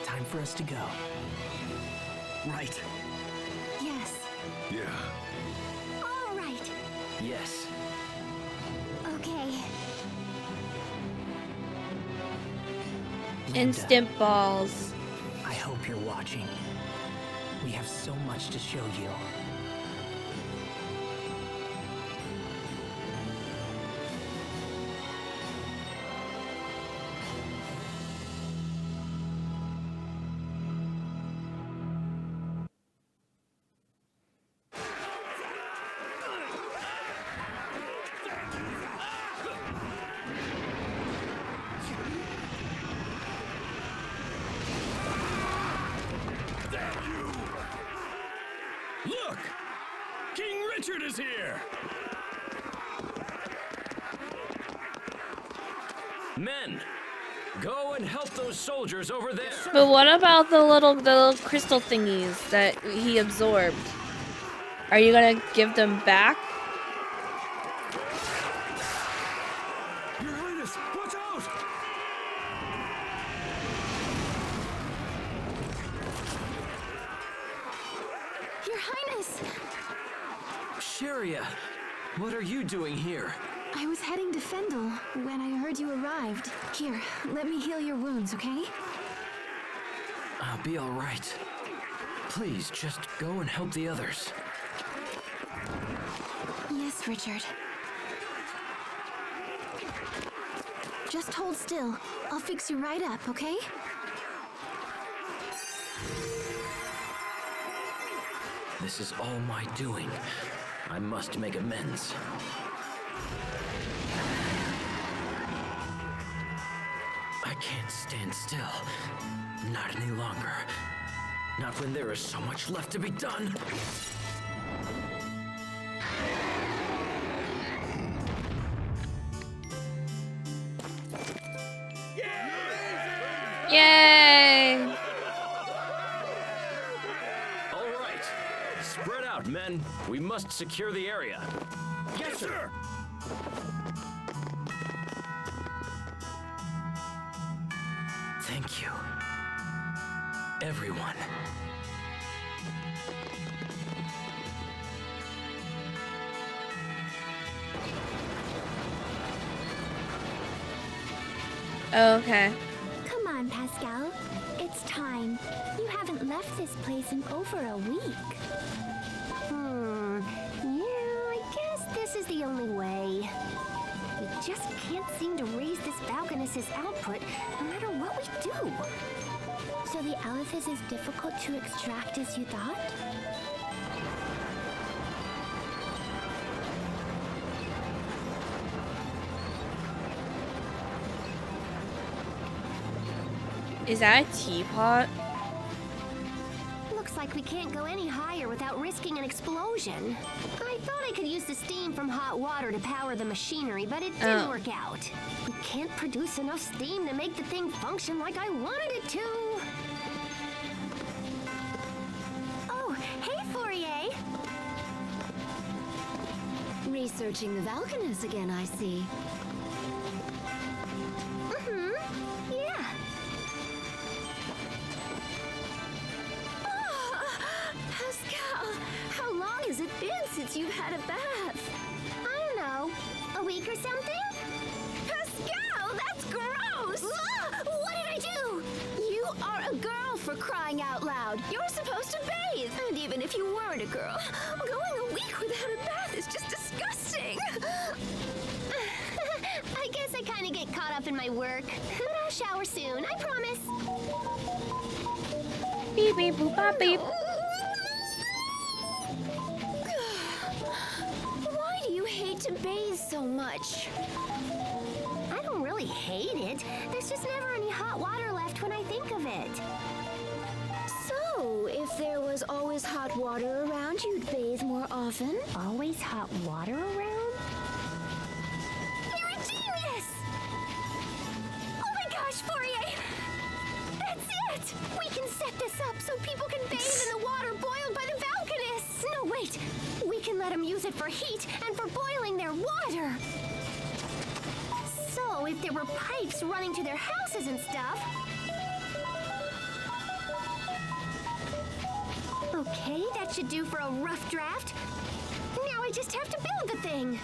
Time for us to go.
Right.
Yes.
Yeah.
All right.
Yes.
Okay.
Lambda,
Instant balls.
I hope you're watching. We have so much to show you.
Look! King Richard is here! Men, go and help those soldiers over there.
But what about the little crystal thingies that he absorbed? Are you gonna give them back?
Your Highness, watch out!
Your Highness!
Sharia, what are you doing here?
I was heading to Fendel when I heard you arrived. Here, let me heal your wounds, okay?
I'll be all right. Please, just go and help the others.
Yes, Richard. Just hold still. I'll fix you right up, okay?
This is all my doing. I must make amends. I can't stand still. Not any longer. Not when there is so much left to be done.
Yay!
All right. Spread out, men. We must secure the area. Yes, sir!
Thank you. Everyone.
Okay.
Come on, Pascal. It's time. You haven't left this place in over a week. Yeah, I guess this is the only way. We just can't seem to raise this Balkanus's output no matter what we do. So the Aleph is as difficult to extract as you thought?
Is that a teapot?
Looks like we can't go any higher without risking an explosion. I thought I could use the steam from hot water to power the machinery, but it didn't work out. We can't produce enough steam to make the thing function like I wanted it to. Oh,
Researching the Valkanus again, I see.
Yeah.
Pascal, how long has it been since you've had a bath?
I don't know. A week or something?
Pascal, that's gross!
What did I do?
You are a girl, for crying out loud. You're supposed to bathe. And even if you weren't a girl, going a week without a bath is just disgusting.
I guess I kind of get caught up in my work. But I'll shower soon, I promise.
Beep beep boop bop beep.
Why do you hate to bathe so much?
I don't really hate it. There's just never any hot water left when I think of it.
So, if there was always hot water around, you'd bathe more often?
Always hot water around?
You're a genius! Oh my gosh, Fourier! That's it! We can set this up so people can bathe in the water boiled by the Valkanus! No, wait! We can let them use it for heat and for boiling their water!
So, if there were pipes running to their houses and stuff... Okay, that should do for a rough draft. Now I just have to build the thing.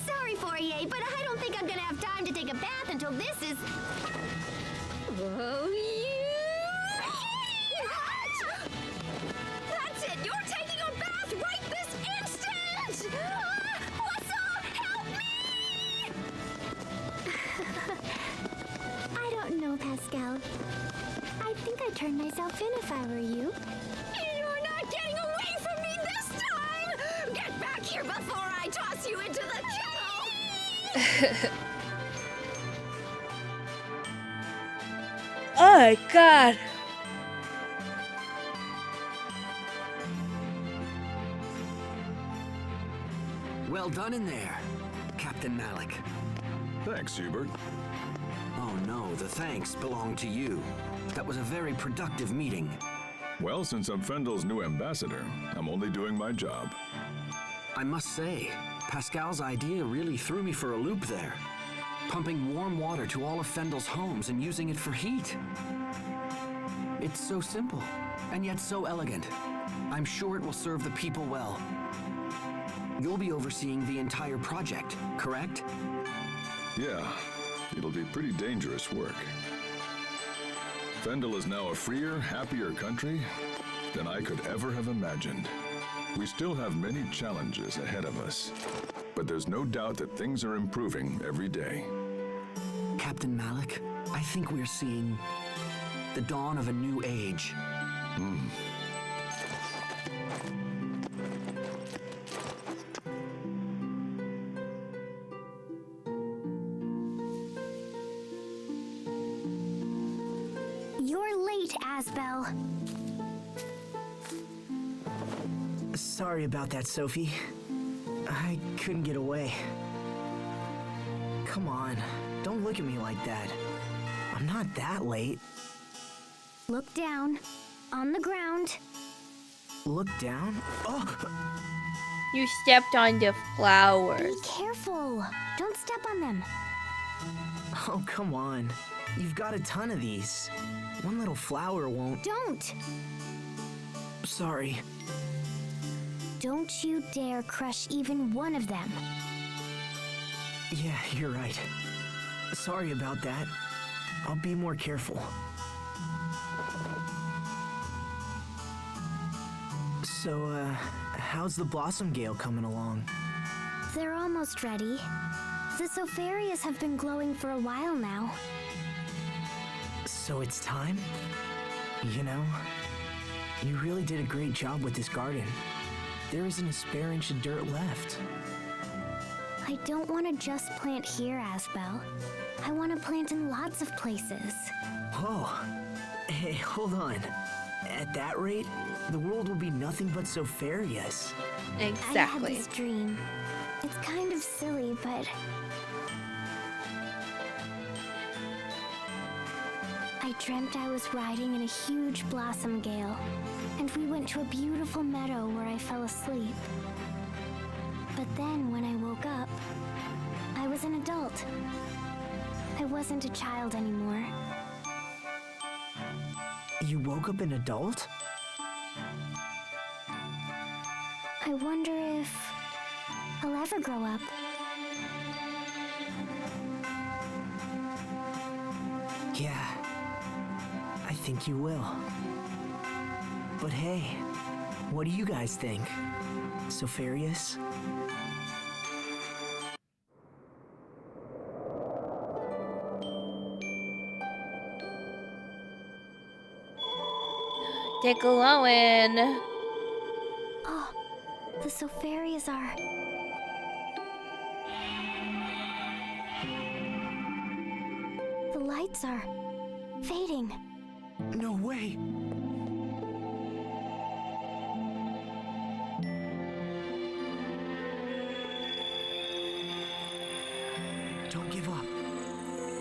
Sorry, Fourier, but I don't think I'm gonna have time to take a bath until this is...
Oh, That's it! You're taking a bath right this instant! What's up? Help me!
I don't know, Pascal. I think I'd turn myself in if I were you.
You're not getting away from me this time! Get back here before I toss you into the kettle!
Oh my god.
Well done in there, Captain Malik.
Thanks, Hubert.
Oh no, the thanks belong to you. That was a very productive meeting.
Well, since I'm Fendel's new ambassador, I'm only doing my job.
I must say, Pascal's idea really threw me for a loop there. Pumping warm water to all of Fendel's homes and using it for heat. It's so simple, and yet so elegant. I'm sure it will serve the people well. You'll be overseeing the entire project, correct?
Yeah, it'll be pretty dangerous work. Fendel is now a freer, happier country than I could ever have imagined. We still have many challenges ahead of us, but there's no doubt that things are improving every day.
Captain Malik, I think we're seeing the dawn of a new age.
You're late, Asbel.
Sorry about that, Sophie. I couldn't get away. Come on, don't look at me like that. I'm not that late.
Look down. On the ground.
Look down? Oh!
You stepped on the flowers.
Be careful. Don't step on them.
Oh, come on. You've got a ton of these. One little flower won't...
Don't.
Sorry.
Don't you dare crush even one of them.
Yeah, you're right. Sorry about that. I'll be more careful. So, how's the Blossom Gale coming along?
They're almost ready. The Sopharias have been glowing for a while now.
So it's time? You know, you really did a great job with this garden. There isn't a spare inch of dirt left.
I don't want to just plant here, Asbel. I want to plant in lots of places.
Whoa. Hey, hold on. At that rate, the world will be nothing but Sopharias.
Exactly.
I had this dream. It's kind of silly, but... I dreamt I was riding in a huge blossom gale, and we went to a beautiful meadow where I fell asleep.
But then when I woke up, I was an adult. I wasn't a child anymore.
You woke up an adult?
I wonder if I'll ever grow up.
Yeah, I think you will. But hey, what do you guys think? Sopharius?
They're glowing.
Oh, the Sopharias are... The lights are fading.
No way! Don't give up.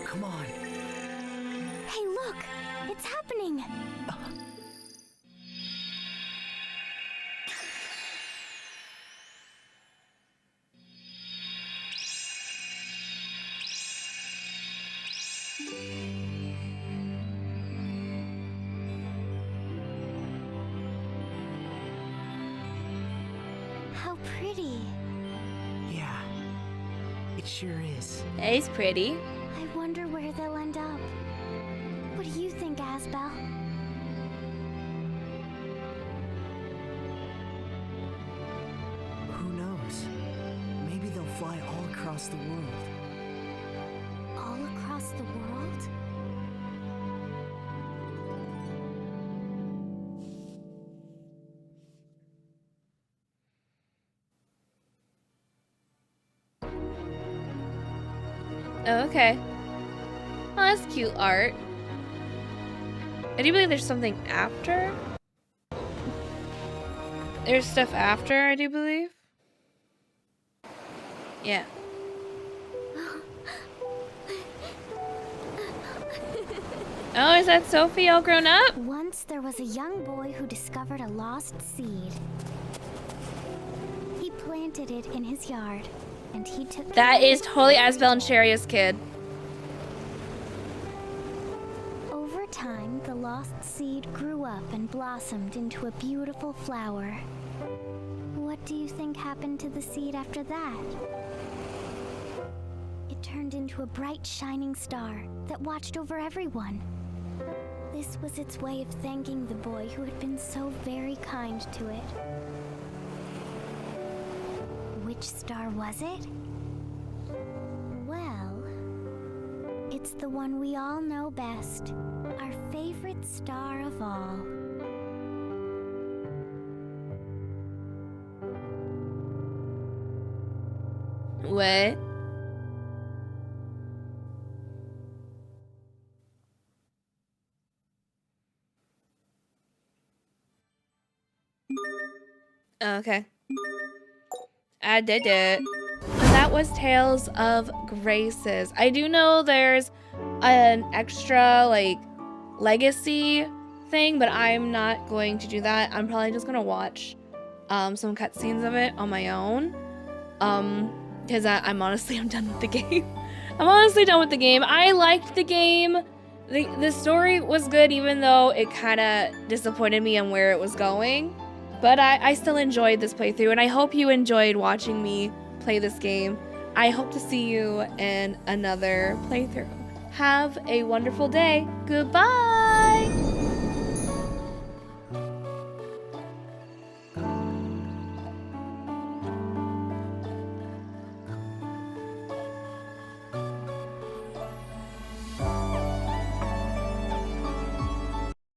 Come on.
Hey, look! It's happening! How pretty.
Yeah, it sure is.
He's pretty.
I wonder where they'll end up. What do you think, Asbel?
Who knows? Maybe they'll fly all across the world.
All across the world?
Oh, okay. Oh, that's cute art. I do believe there's something after. There's stuff after, I do believe. Yeah. Oh, is that Sophie all grown up?
Once there was a young boy who discovered a lost seed. He planted it in his yard, and he took...
That is totally Asbel and Sharia's kid.
Over time, the lost seed grew up and blossomed into a beautiful flower. What do you think happened to the seed after that? It turned into a bright, shining star that watched over everyone. This was its way of thanking the boy who had been so very kind to it. Which star was it? Well, it's the one we all know best. Our favorite star of all.
What? Okay. I did it. That was Tales of Graces. I do know there's an extra, like, legacy thing, but I'm not going to do that. I'm probably just gonna watch some cutscenes of it on my own. Because I'm done with the game. I'm honestly done with the game. I liked the game. The story was good, even though it kind of disappointed me on where it was going. But I still enjoyed this playthrough, and I hope you enjoyed watching me play this game. I hope to see you in another playthrough. Have a wonderful day. Goodbye!